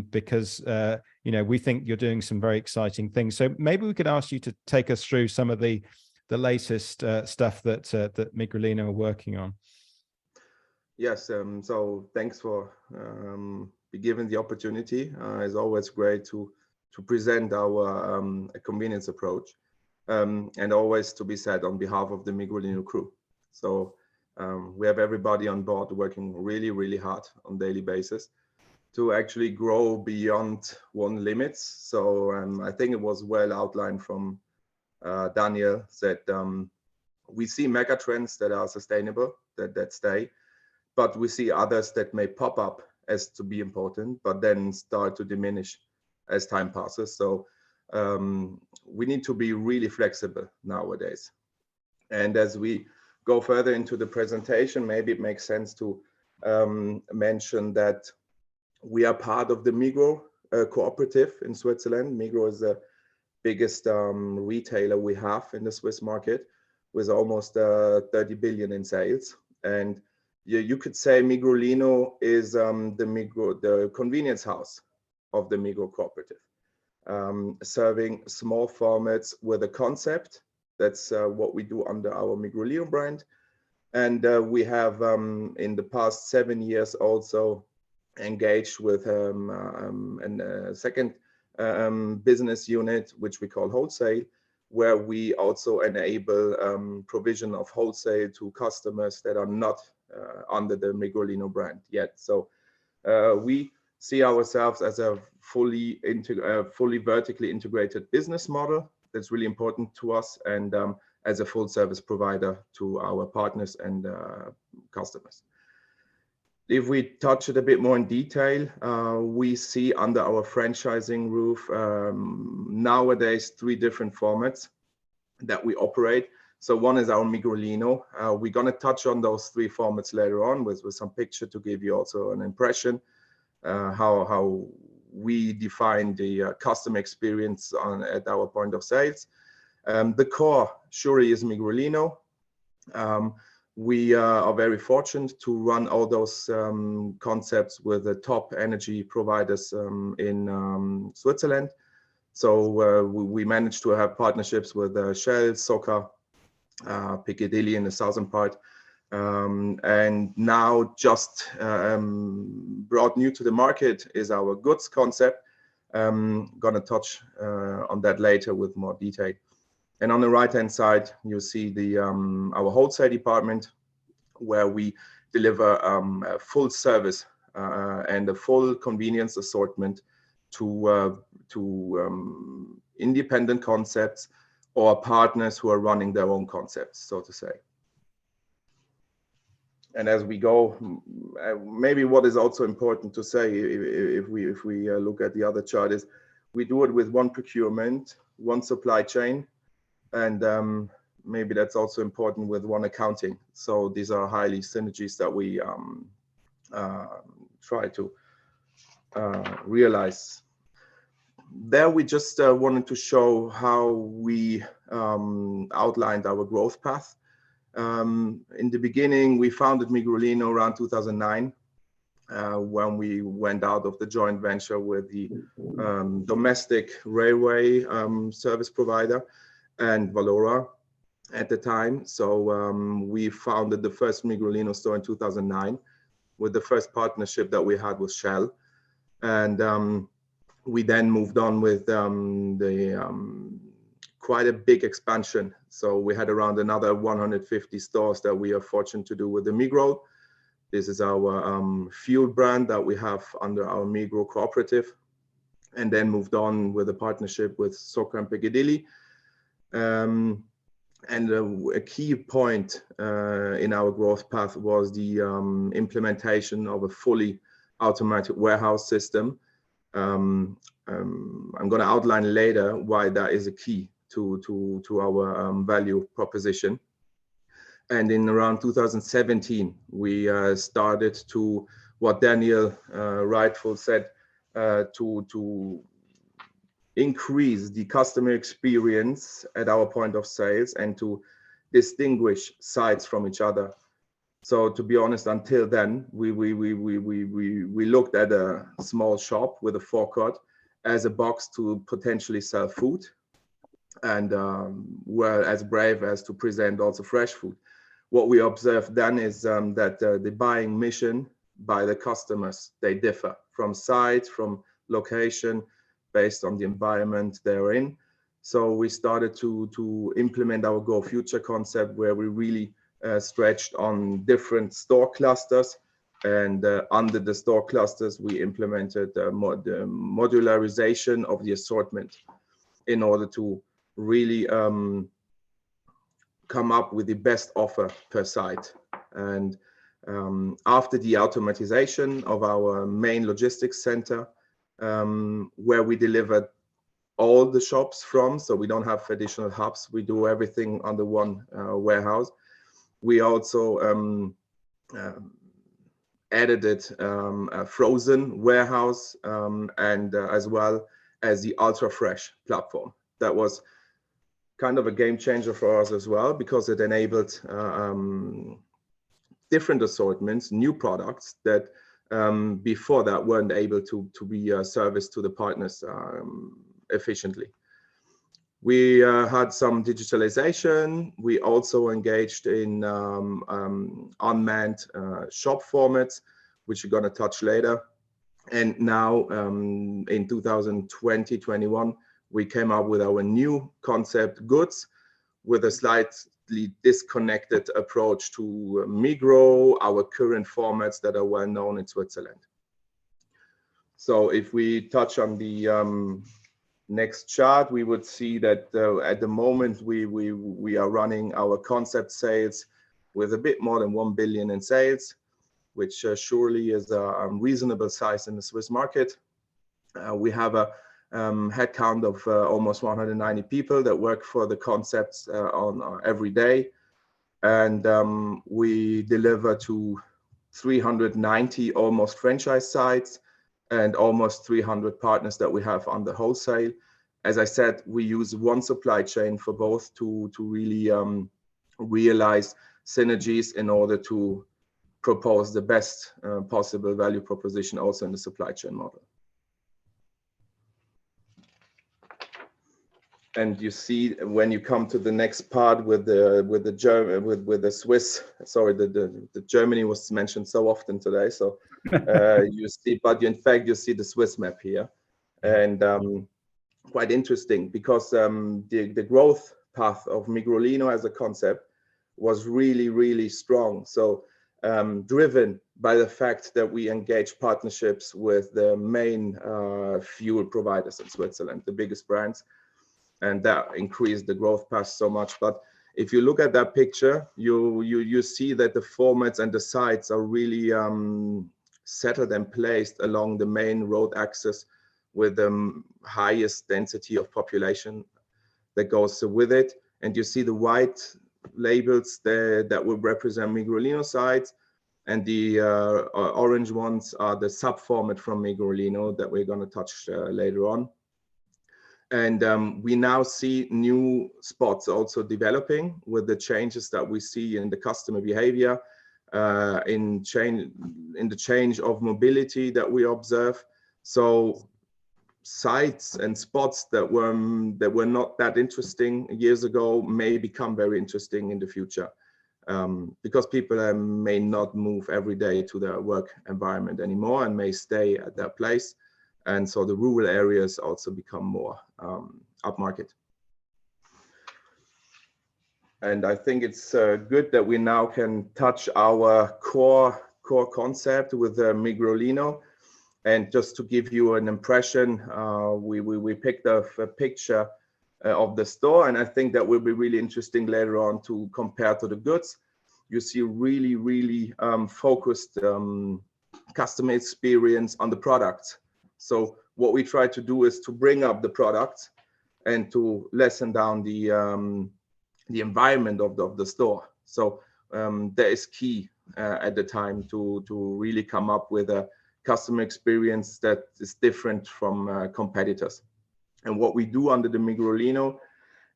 because we think you're doing some very exciting things. So maybe we could ask you to take us through some of the latest stuff that Migrolino are working on. Yes. So thanks for be given the opportunity. It's always great to to present our convenience approach, and always to be said on behalf of the Migrolino crew. So we have everybody on board working really, really hard on a daily basis to actually grow beyond one limits. So I think it was well outlined from Daniel that we see mega trends that are sustainable, that stay, but we see others that may pop up as to be important, but then start to diminish as time passes. So we need to be really flexible nowadays. And as we go further into the presentation, maybe it makes sense to mention that we are part of the Migros cooperative in Switzerland. Migros is the biggest retailer we have in the Swiss market, with almost 30 billion in sales. And you could say Migrolino is the convenience house of the Migros cooperative, serving small formats with a concept. That's what we do under our Migrolino brand. And we have in the past 7 years also engaged with a second business unit, which we call wholesale, where we also enable provision of wholesale to customers that are not under the Migrolino brand yet. So we see ourselves as a fully vertically integrated business model. That's really important to us, and as a full service provider to our partners and customers. If we touch it a bit more in detail, we see under our franchising roof nowadays 3 different formats that we operate. So one is our Migrolino. We're going to touch on those 3 formats later on with some picture to give you also an impression how we define the customer experience at our point of sales. The core surely is Migrolino. We are very fortunate to run all those concepts with the top energy providers in Switzerland. So we managed to have partnerships with Shell, Soca, Piccadilly in the southern part. And now just brought new to the market is our goods concept. Gonna touch on that later with more detail. And on the right-hand side, you see the our wholesale department, where we deliver a full service and a full convenience assortment to independent concepts or partners who are running their own concepts, so to say. And as we go, maybe what is also important to say, if we look at the other chart, is we do it with one procurement, one supply chain, and maybe that's also important with one accounting. So these are highly synergies that we try to realize. There we just wanted to show how we outlined our growth path. In the beginning, we founded Migrolino around 2009, when we went out of the joint venture with the domestic railway service provider and Valora at the time. So we founded the first Migrolino store in 2009 with the first partnership that we had with Shell. And we then moved on with quite a big expansion. So we had around another 150 stores that we are fortunate to do with the Migros. This is our fuel brand that we have under our Migros cooperative, and then moved on with a partnership with Soca and Piccadilly. And a key point in our growth path was the implementation of a fully automatic warehouse system. I'm going to outline later why that is a key to our value proposition. And in around 2017, we started to, what Daniel rightfully said, to increase the customer experience at our point of sales and to distinguish sites from each other. So to be honest, until then, we looked at a small shop with a forecourt as a box to potentially sell food, and were as brave as to present also fresh food. What we observed then is that the buying mission by the customers, they differ from site, from location, based on the environment they're in. So we started to implement our Go Future concept, where we really stretched on different store clusters. And under the store clusters, we implemented the modularization of the assortment in order to really come up with the best offer per site. And after the automatization of our main logistics center, where we delivered all the shops from, so we don't have additional hubs, we do everything under one warehouse. We also added a frozen warehouse and as well as the ultra fresh platform. That was kind of a game changer for us as well, because it enabled different assortments, new products that before that weren't able to be serviced to the partners efficiently. We had some digitalization. We also engaged in unmanned shop formats, which we're going to touch later. And now in 2020-21, we came up with our new concept, Goods, with a slightly disconnected approach to Migros, our current formats that are well known in Switzerland. So if we touch on the next chart, we would see that at the moment we are running our concept sales with a bit more than 1 billion in sales, which surely is a reasonable size in the Swiss market. We have a headcount of almost 190 people that work for the concepts on every day, and we deliver to 390 almost franchise sites and almost 300 partners that we have on the wholesale. As I said, we use one supply chain for both to really realize synergies in order to propose the best possible value proposition also in the supply chain model. And you see when you come to the next part with the Swiss, sorry, the Germany was mentioned so often today. So you see, but in fact you see the Swiss map here, and quite interesting because the growth path of Migrolino as a concept was really strong. So driven by the fact that we engage partnerships with the main fuel providers in Switzerland, the biggest brands. And that increased the growth path so much. But if you look at that picture, you see that the formats and the sites are really settled and placed along the main road axis with the highest density of population that goes with it. And you see the white labels there that will represent Migrolino sites, and the orange ones are the sub-format from Migrolino that we're going to touch later on. And we now see new spots also developing with the changes that we see in the customer behavior, in the change of mobility that we observe. So sites and spots that were not that interesting years ago may become very interesting in the future, because people may not move every day to their work environment anymore and may stay at their place. And so the rural areas also become more upmarket. And I think it's good that we now can touch our core concept with Migrolino. And just to give you an impression, we picked up a picture of the store, and I think that will be really interesting later on to compare to the Goods. You see really focused customer experience on the products. So what we try to do is to bring up the products and to lessen down the environment of the store. So that is key at the time to really come up with a customer experience that is different from competitors. And what we do under the Migrolino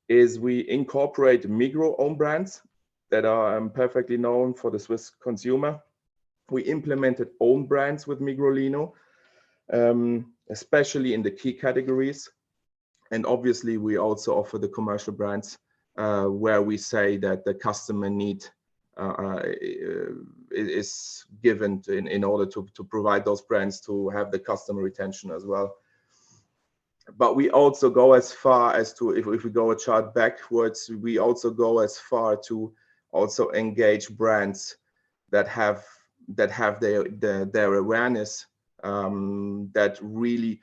is we incorporate Migros own brands that are perfectly known for the Swiss consumer. We implemented own brands with Migrolino, especially in the key categories. And obviously we also offer the commercial brands where we say that the customer need is given in order to provide those brands to have the customer retention as well. But we also go as far as to, if we go a chart backwards, we also go as far to also engage brands that have their awareness, that really,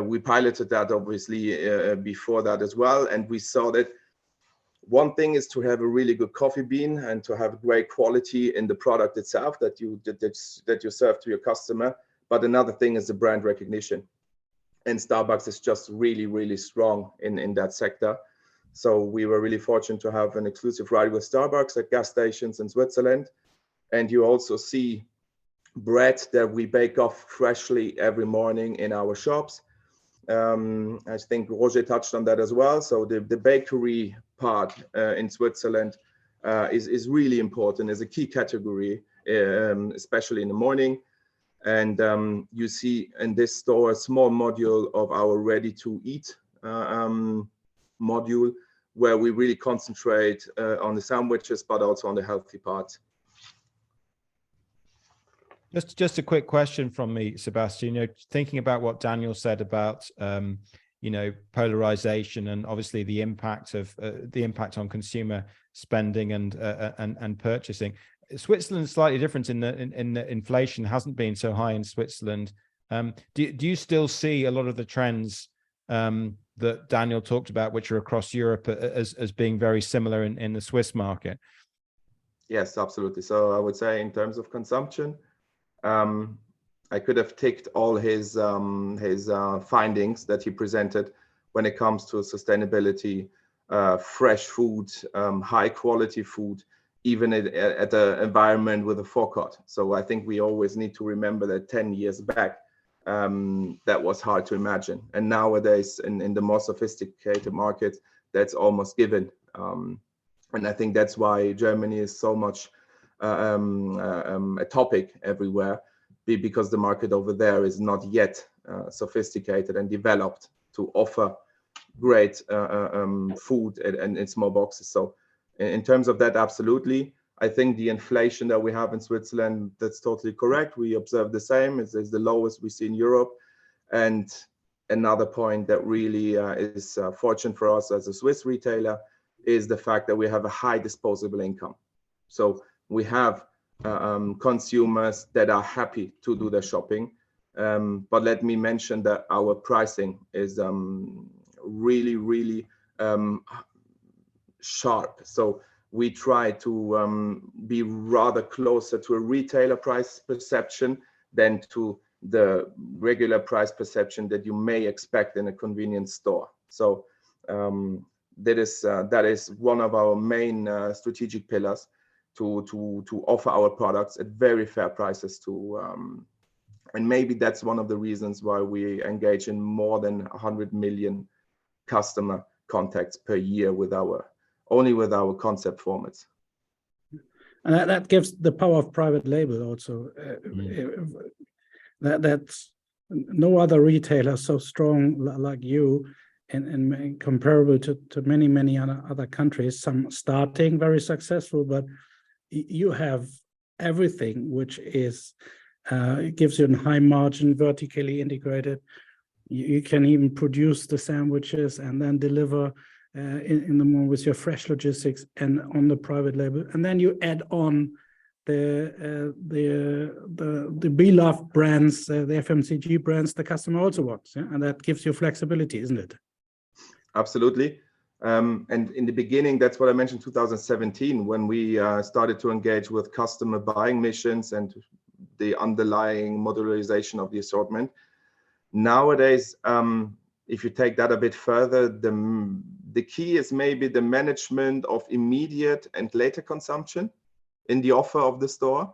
we piloted that obviously before that as well, and we saw that one thing is to have a really good coffee bean and to have great quality in the product itself that you serve to your customer, but another thing is the brand recognition. And Starbucks is just really, really strong in that sector. So we were really fortunate to have an exclusive ride with Starbucks at gas stations in Switzerland. And you also see bread that we bake off freshly every morning in our shops. I think Roger touched on that as well. So the bakery part in Switzerland is really important, is a key category, especially in the morning. And you see in this store a small module of our ready-to-eat module, where we really concentrate on the sandwiches, but also on the healthy parts. Just a quick question from me, Sebastian. You know, thinking about what Daniel said about you know, polarization and obviously the impact on consumer spending and purchasing. Switzerland's slightly different in the inflation hasn't been so high in Switzerland. Do you still see a lot of the trends that Daniel talked about, which are across Europe, as being very similar in the Swiss market? Yes, absolutely. So I would say in terms of consumption, I could have ticked all his findings that he presented when it comes to sustainability, fresh food, high quality food, even at an environment with a forecourt. So I think we always need to remember that 10 years back, that was hard to imagine. And nowadays in the more sophisticated markets, that's almost given. And I think that's why Germany is so much a topic everywhere, because the market over there is not yet sophisticated and developed to offer great food and in small boxes. So in terms of that, absolutely. I think the inflation that we have in Switzerland, that's totally correct. We observe the same. It's the lowest we see in Europe. And another point that really is fortunate for us as a Swiss retailer is the fact that we have a high disposable income. So we have consumers that are happy to do their shopping. But let me mention that our pricing is really, really sharp. So we try to be rather closer to a retailer price perception than to the regular price perception that you may expect in a convenience store. So that is one of our main strategic pillars, to offer our products at very fair prices and maybe that's one of the reasons why we engage in more than 100 million customer contacts per year only with our concept formats. And that gives the power of private label also. That's no other retailer so strong like you and comparable to many other countries, some starting very successful, but you have everything which is gives you a high margin, vertically integrated. You can even produce the sandwiches and then deliver in the morning with your fresh logistics and on the private label, and then you add on the beloved brands, the FMCG brands the customer also wants, yeah? And that gives you flexibility, isn't it? Absolutely. And in the beginning, that's what I mentioned, 2017, when we started to engage with customer buying missions and the underlying modularization of the assortment. Nowadays, if you take that a bit further, the key is maybe the management of immediate and later consumption in the offer of the store,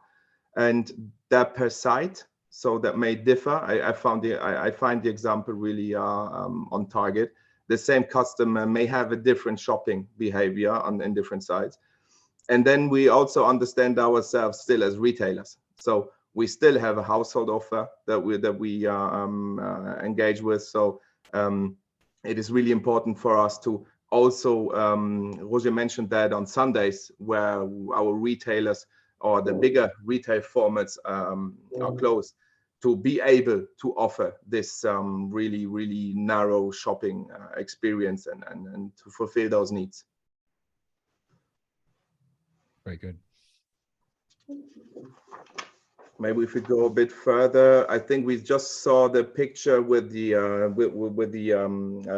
and that per site. So that may differ. I find the example really on target. The same customer may have a different shopping behavior in different sites. And then we also understand ourselves still as retailers. So we still have a household offer that we engage with. So it is really important for us to also, Roger mentioned that on Sundays, where our retailers or the bigger retail formats are closed, to be able to offer this really, really narrow shopping experience and to fulfill those needs. Very good. Maybe if we go a bit further, I think we just saw the picture with the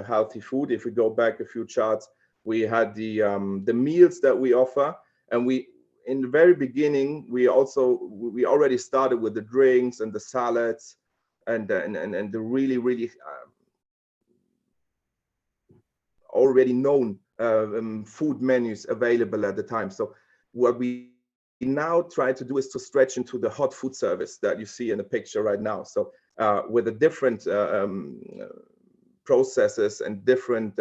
healthy food. If we go back a few charts, we had the meals that we offer, and we in the very beginning we already started with the drinks and the salads and the really already known food menus available at the time. So what we now try to do is to stretch into the hot food service that you see in the picture right now. So with the different processes and different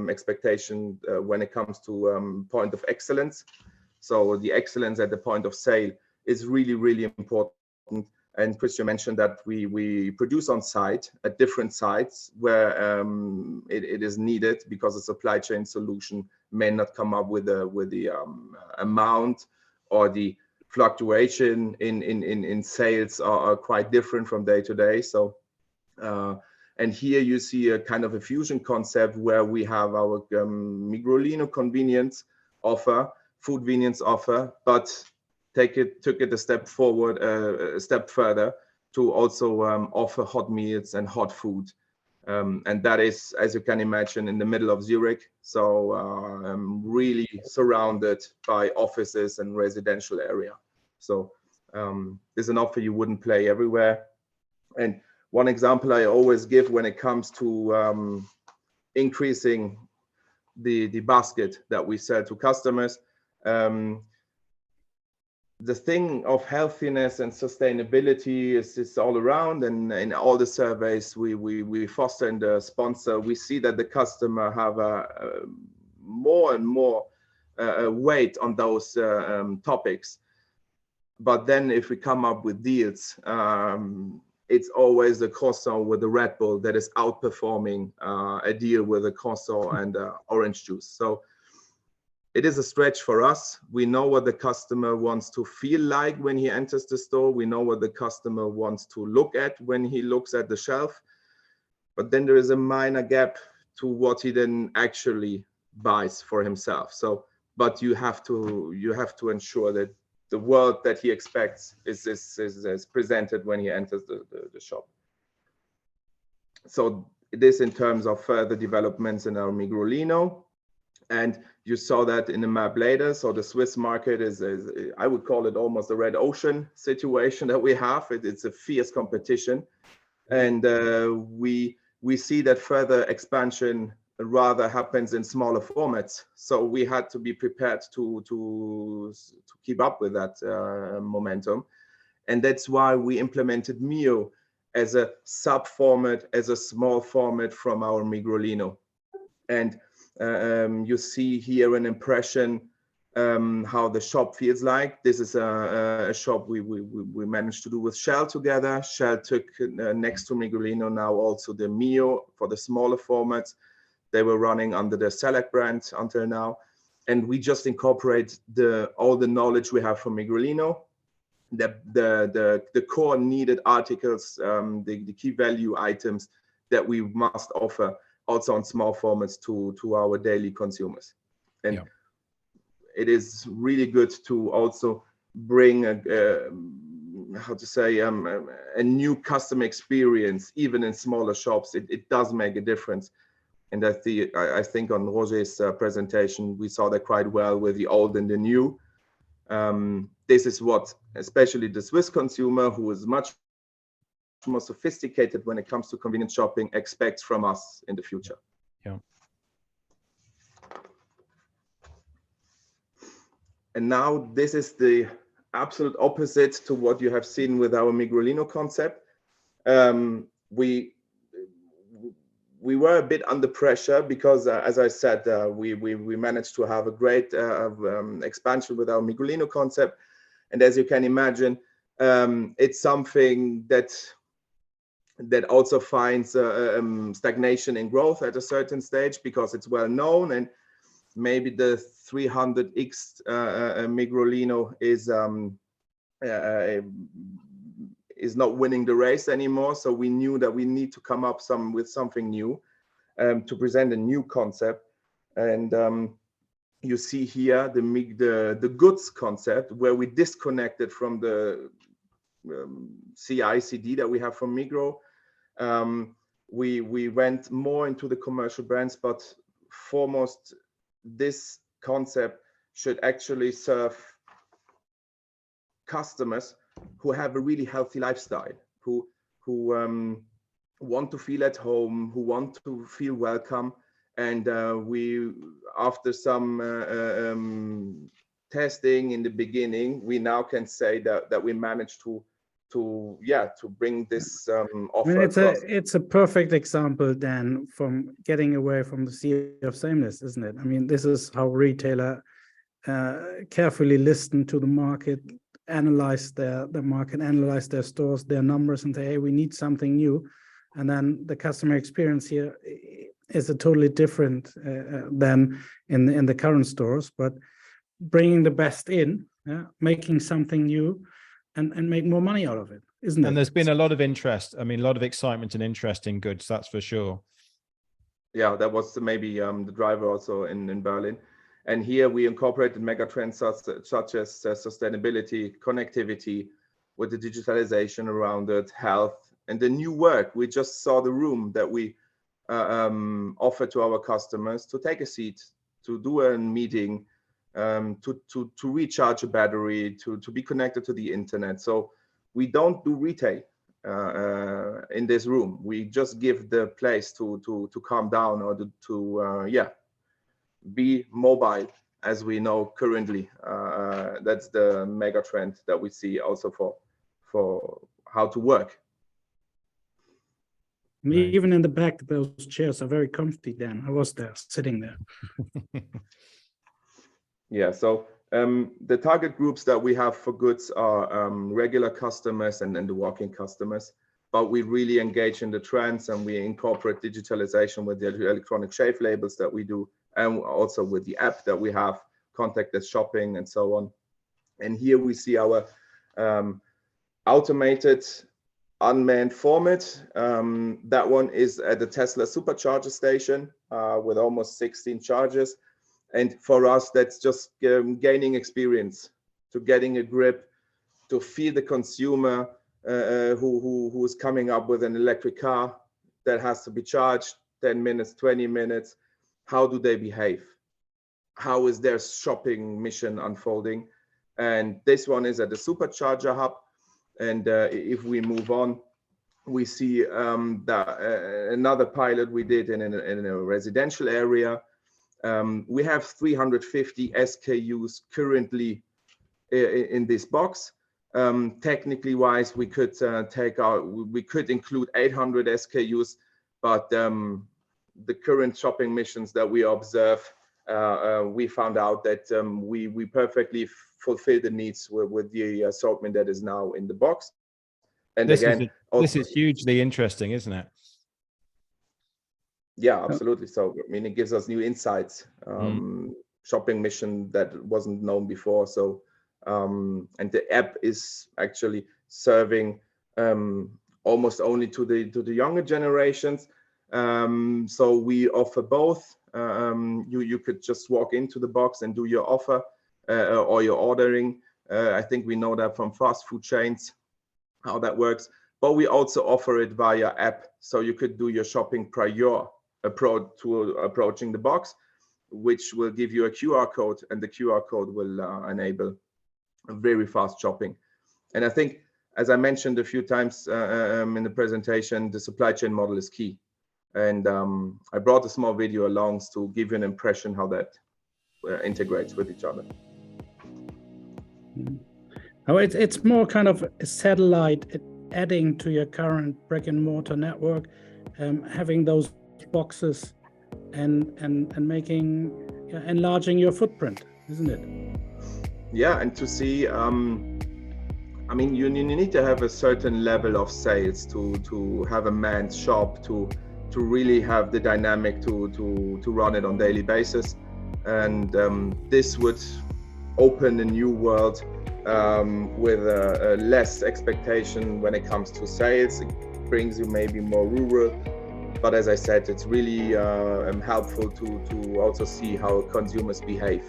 expectation when it comes to point of excellence. So the excellence at the point of sale is really, really important. And Christian mentioned that we produce on site at different sites where it is needed, because the supply chain solution may not come up with the amount, or the fluctuation in sales are quite different from day to day. So and here you see a kind of a fusion concept where we have our Migrolino convenience offer, food convenience offer, but took it a step forward, a step further, to also offer hot meals and hot food. And that is, as you can imagine, in the middle of Zurich. So really surrounded by offices and residential area. So there's an offer you wouldn't play everywhere. And one example I always give when it comes to increasing the basket that we sell to customers, the thing of healthiness and sustainability is all around, and in all the surveys we foster and sponsor, we see that the customer have a more and more weight on those topics. But then if we come up with deals, it's always the croissant with the Red Bull that is outperforming a deal with a croissant and orange juice. So it is a stretch for us. We know what the customer wants to feel like when he enters the store. We know what the customer wants to look at when he looks at the shelf. But then there is a minor gap to what he then actually buys for himself. So, but you have to ensure that the world that he expects is presented when he enters the shop. So it is in terms of further developments in our Migrolino. And you saw that in the map later. So the Swiss market is I would call it almost a red ocean situation that we have. It's a fierce competition. And we see that further expansion rather happens in smaller formats. So we had to be prepared to keep up with that momentum. And that's why we implemented Mio as a sub format, as a small format from our Migrolino. And you see here an impression how the shop feels like. This is a shop we managed to do with Shell together. Shell took next to Migrolino now also the Mio for the smaller formats. They were running under the Select brand until now. And we just incorporate all the knowledge we have from Migrolino, the core needed articles, the key value items that we must offer also on small formats to our daily consumers. And yeah, it is really good to also bring a new customer experience, even in smaller shops. It does make a difference. And I think on Roger's presentation, we saw that quite well with the old and the new. This is what, especially the Swiss consumer, who is much more sophisticated when it comes to convenience shopping, expects from us in the future. Yeah. And now this is the absolute opposite to what you have seen with our Migrolino concept. We were a bit under pressure because, as I said, we managed to have a great expansion with our Migrolino concept. And as you can imagine, it's something that also finds stagnation in growth at a certain stage, because it's well known, and maybe the 300X Migrolino is not winning the race anymore. So we knew that we need to come up with something new to present a new concept. And you see here the goods concept, where we disconnected from the CI/CD that we have from Migros. We went more into the commercial brands, but foremost, this concept should actually serve customers who have a really healthy lifestyle, who want to feel at home, who want to feel welcome. And we, after some testing in the beginning, we now can say that we managed to bring this offer. I mean, it's a perfect example then from getting away from the sea of sameness, isn't it? I mean, this is how retailer carefully listen to the market, analyze the market, analyze their stores, their numbers, and say, hey, we need something new. And then the customer experience here is a totally different than in the current stores, but bringing the best in, making something new, and make more money out of it, isn't it? And there's been a lot of interest. I mean, a lot of excitement and interest in goods, that's for sure. Yeah, that was maybe the driver also in Berlin. And here we incorporated megatrends such as sustainability, connectivity, with the digitalization around it, health, and the new work. We just saw the room that we offer to our customers to take a seat, to do a meeting, to recharge a battery, to be connected to the internet. So we don't do retail in this room. We just give the place to calm down, or to be mobile, as we know currently. That's the mega trend that we see also for how to work. Right. Even in the back, those chairs are very comfy. Dan, I was there, sitting there. Yeah, so the target groups that we have for goods are regular customers and the walk-in customers, but we really engage in the trends, and we incorporate digitalization with the electronic shelf labels that we do, and also with the app that we have, contactless shopping and so on. And here we see our automated unmanned format. That one is at the Tesla supercharger station with almost 16 chargers. And for us, that's just gaining experience, to getting a grip, to feel the consumer who is coming up with an electric car that has to be charged 10 minutes, 20 minutes. How do they behave? How is their shopping mission unfolding? And this one is at the supercharger hub. And if we move on, we see another pilot we did in a residential area. We have 350 SKUs currently in this box. Technically wise, we could include 800 SKUs, but the current shopping missions that we observe, we found out that we perfectly fulfill the needs with the assortment that is now in the box. And this is hugely interesting, isn't it? Yeah, absolutely. So I mean, it gives us new insights, shopping mission that wasn't known before. So and the app is actually serving almost only to the younger generations. So we offer both. You could just walk into the box and do your offer or your ordering. I think we know that from fast food chains, how that works. But we also offer it via app. So you could do your shopping prior approaching the box, which will give you a QR code, and the QR code will enable very fast shopping. And I think, as I mentioned a few times in the presentation, the supply chain model is key. And I brought a small video along to give you an impression how that integrates with each other. Oh, it's more kind of a satellite adding to your current brick and mortar network, having those boxes and making enlarging your footprint, isn't it? Yeah, and to see, I mean, you need to have a certain level of sales to have a manned shop, to really have the dynamic to run it on daily basis. And this would open a new world with a less expectation when it comes to sales. It brings you maybe more rural. But as I said, it's really helpful to also see how consumers behave.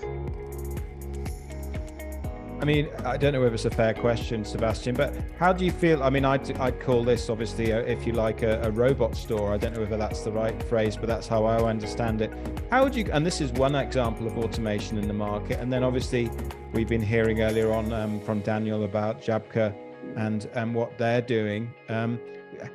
I mean, I don't know whether it's a fair question, Sebastian, but how do you feel? I mean, I'd call this obviously, if you like, a robot store. I don't know whether that's the right phrase, but that's how I understand it. How would you, and this is one example of automation in the market. And then obviously we've been hearing earlier on from Daniel about Jabka and what they're doing.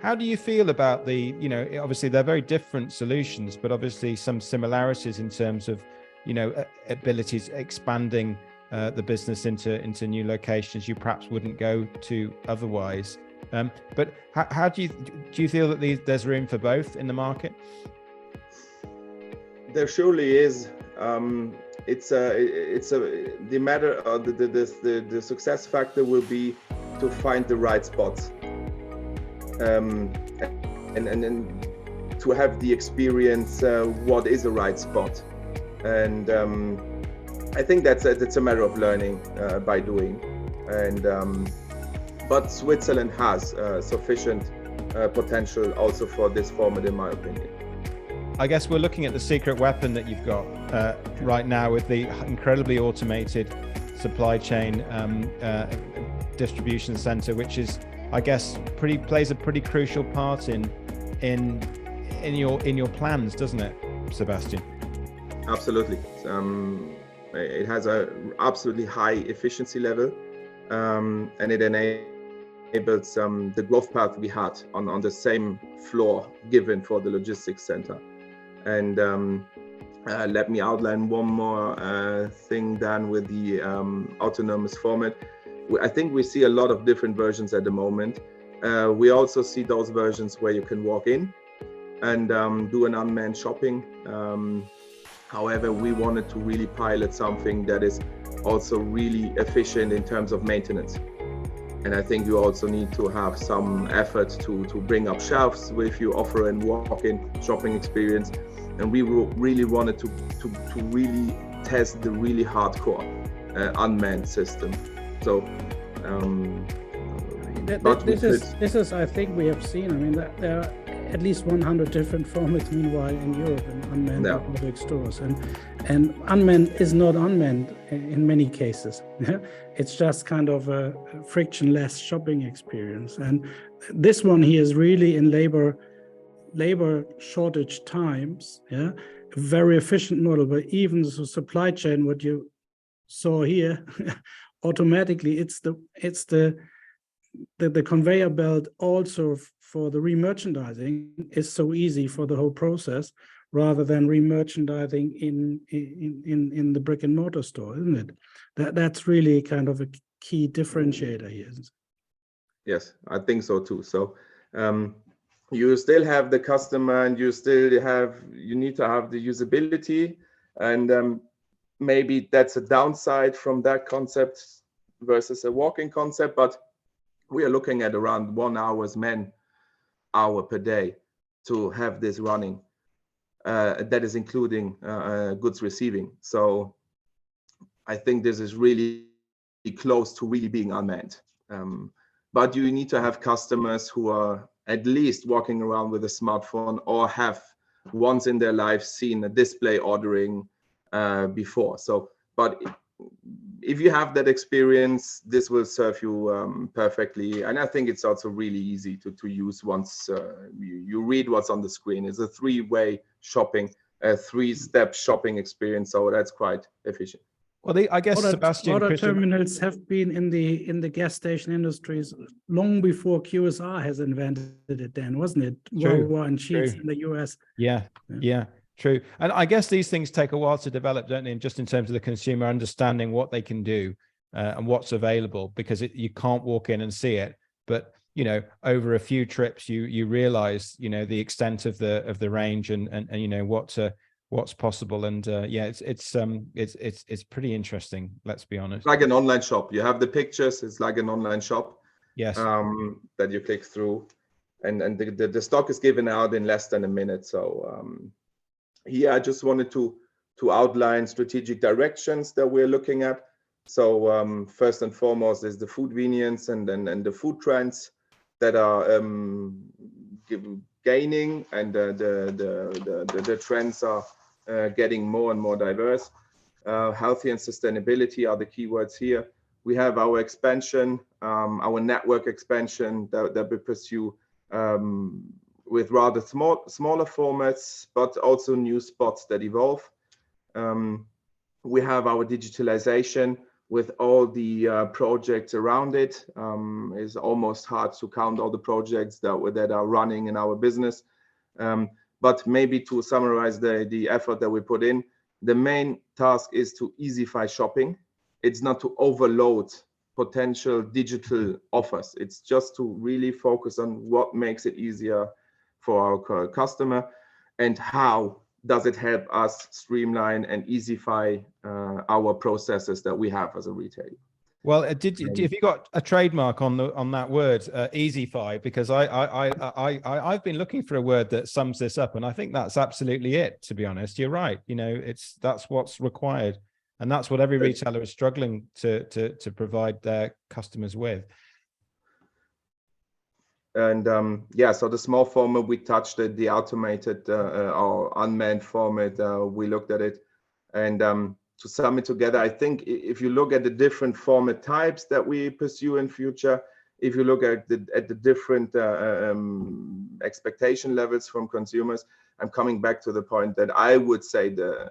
How do you feel about the, you know, obviously they're very different solutions, but obviously some similarities in terms of, you know, abilities expanding the business into new locations you perhaps wouldn't go to otherwise. But how do you feel that there's room for both in the market? There surely is. The matter of the success factor will be to find the right spots, and to have the experience what is a right spot, and I think that's a matter of learning by doing, and but Switzerland has sufficient potential also for this format, in my opinion. I guess we're looking at the secret weapon that you've got right now with the incredibly automated supply chain distribution center, which is, I guess, plays a pretty crucial part in your plans, doesn't it, Sebastian? Absolutely. It has a absolutely high efficiency level, and it enables the growth path we had on the same floor given for the logistics center. And let me outline one more thing, Dan, with the autonomous format. I think we see a lot of different versions at the moment. We also see those versions where you can walk in and do an unmanned shopping. However, we wanted to really pilot something that is also really efficient in terms of maintenance. And I think you also need to have some effort to bring up shelves if you offer a walk-in shopping experience. And we really wanted to really test the really hardcore unmanned system. So this is, I think we have seen, I mean, there are at least 100 different formats meanwhile in Europe in unmanned robotic stores, and unmanned is not unmanned in many cases. It's just kind of a frictionless shopping experience, and this one here is really in labor shortage times, a very efficient model. But even the supply chain, what you saw here, automatically it's the conveyor belt also for the remerchandising is so easy for the whole process, rather than remerchandising in the brick and mortar store, isn't it? That's really kind of a key differentiator here. Yes, I think so too. So you still have the customer, and you need to have the usability, and maybe that's a downside from that concept versus a walk-in concept, but we are looking at around 1 man-hour per day to have this running. That is including goods receiving. So I think this is really close to really being unmanned. But you need to have customers who are at least walking around with a smartphone, or have once in their life seen a display ordering before. So, but if you have that experience, this will serve you perfectly. And I think it's also really easy to use once you read what's on the screen. It's a three-way shopping, a three-step shopping experience. So that's quite efficient. Well, I guess Sebastian, other terminals have been in the gas station industries long before QSR has invented it. Then, wasn't it? Valora and Cheese in the US. Yeah. True. And I guess these things take a while to develop, don't they? And just in terms of the consumer understanding what they can do and what's available, because you can't walk in and see it. But, you know, over a few trips, you realize, you know, the extent of the range and you know, what's possible. And it's pretty interesting. Let's be honest. Like an online shop. You have the pictures. It's like an online shop. Yes. That you click through, and the stock is given out in less than a minute. So here I just wanted to outline strategic directions that we're looking at. So first and foremost is the food convenience and the food trends that are gaining, and the trends are getting more and more diverse. Healthy and sustainability are the keywords here. We have our expansion, our network expansion that we pursue with rather smaller formats, but also new spots that evolve. We have our digitalization with all the projects around it. It's almost hard to count all the projects that are running in our business. But maybe to summarize the effort that we put in, the main task is to easify shopping. It's not to overload potential digital offers. It's just to really focus on what makes it easier for our customer, and how does it help us streamline and easify our processes that we have as a retailer. Well, have you got a trademark on that word, easify? Because I've been looking for a word that sums this up, and I think that's absolutely it. To be honest, you're right. You know, that's what's required, and that's what every retailer is struggling to provide their customers with. And yeah, so the small format, we touched it, the automated or unmanned format, we looked at it. And to sum it together, I think if you look at the different format types that we pursue in future, if you look at the different expectation levels from consumers, I'm coming back to the point that I would say the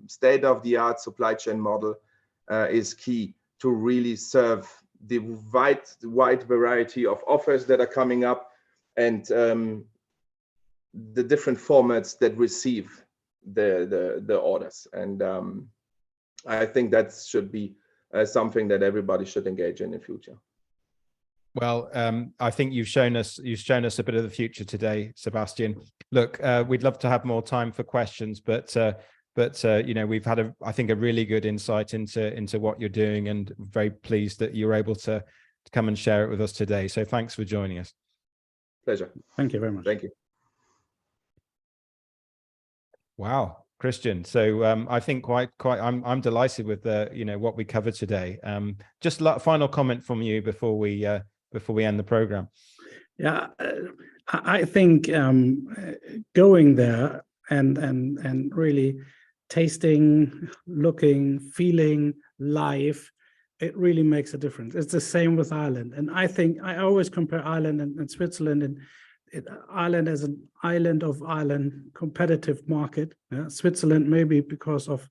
state-of-the-art supply chain model is key to really serve the wide variety of offers that are coming up, and the different formats that receive the orders. And I think that should be something that everybody should engage in the future. Well, I think you've shown us a bit of the future today, Sebastian. Look, we'd love to have more time for questions, but you know, we've had I think a really good insight into what you're doing, and very pleased that you're able to come and share it with us today. So thanks for joining us. Pleasure. Thank you very much. Thank you. Wow, Christian. So I think I'm delighted with you know, what we covered today. Just final comment from you before we end the program. Yeah, I think going there and really tasting, looking, feeling live, it really makes a difference. It's the same with Ireland. And I think I always compare Ireland and Switzerland, and Ireland as an island of Ireland competitive market. Switzerland maybe because of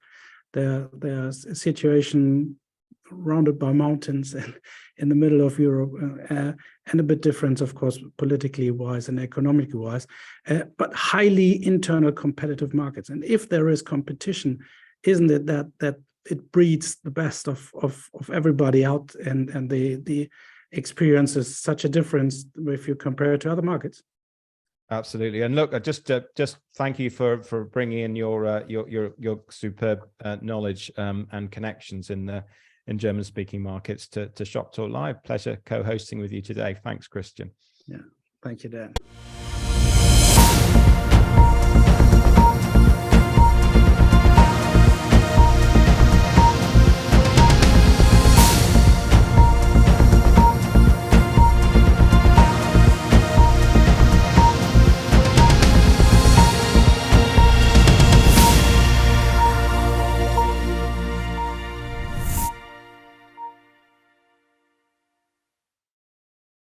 their situation surrounded by mountains and in the middle of Europe, and a bit different, of course, politically wise and economically wise, but highly internal competitive markets. And if there is competition, isn't it that it breeds the best of everybody out, and the experience is such a difference if you compare it to other markets. Absolutely. And look, just thank you for bringing in your superb knowledge and connections in German-speaking markets to Shop Talk Live. Pleasure co-hosting with you today. Thanks, Christian. Yeah, thank you, Dan.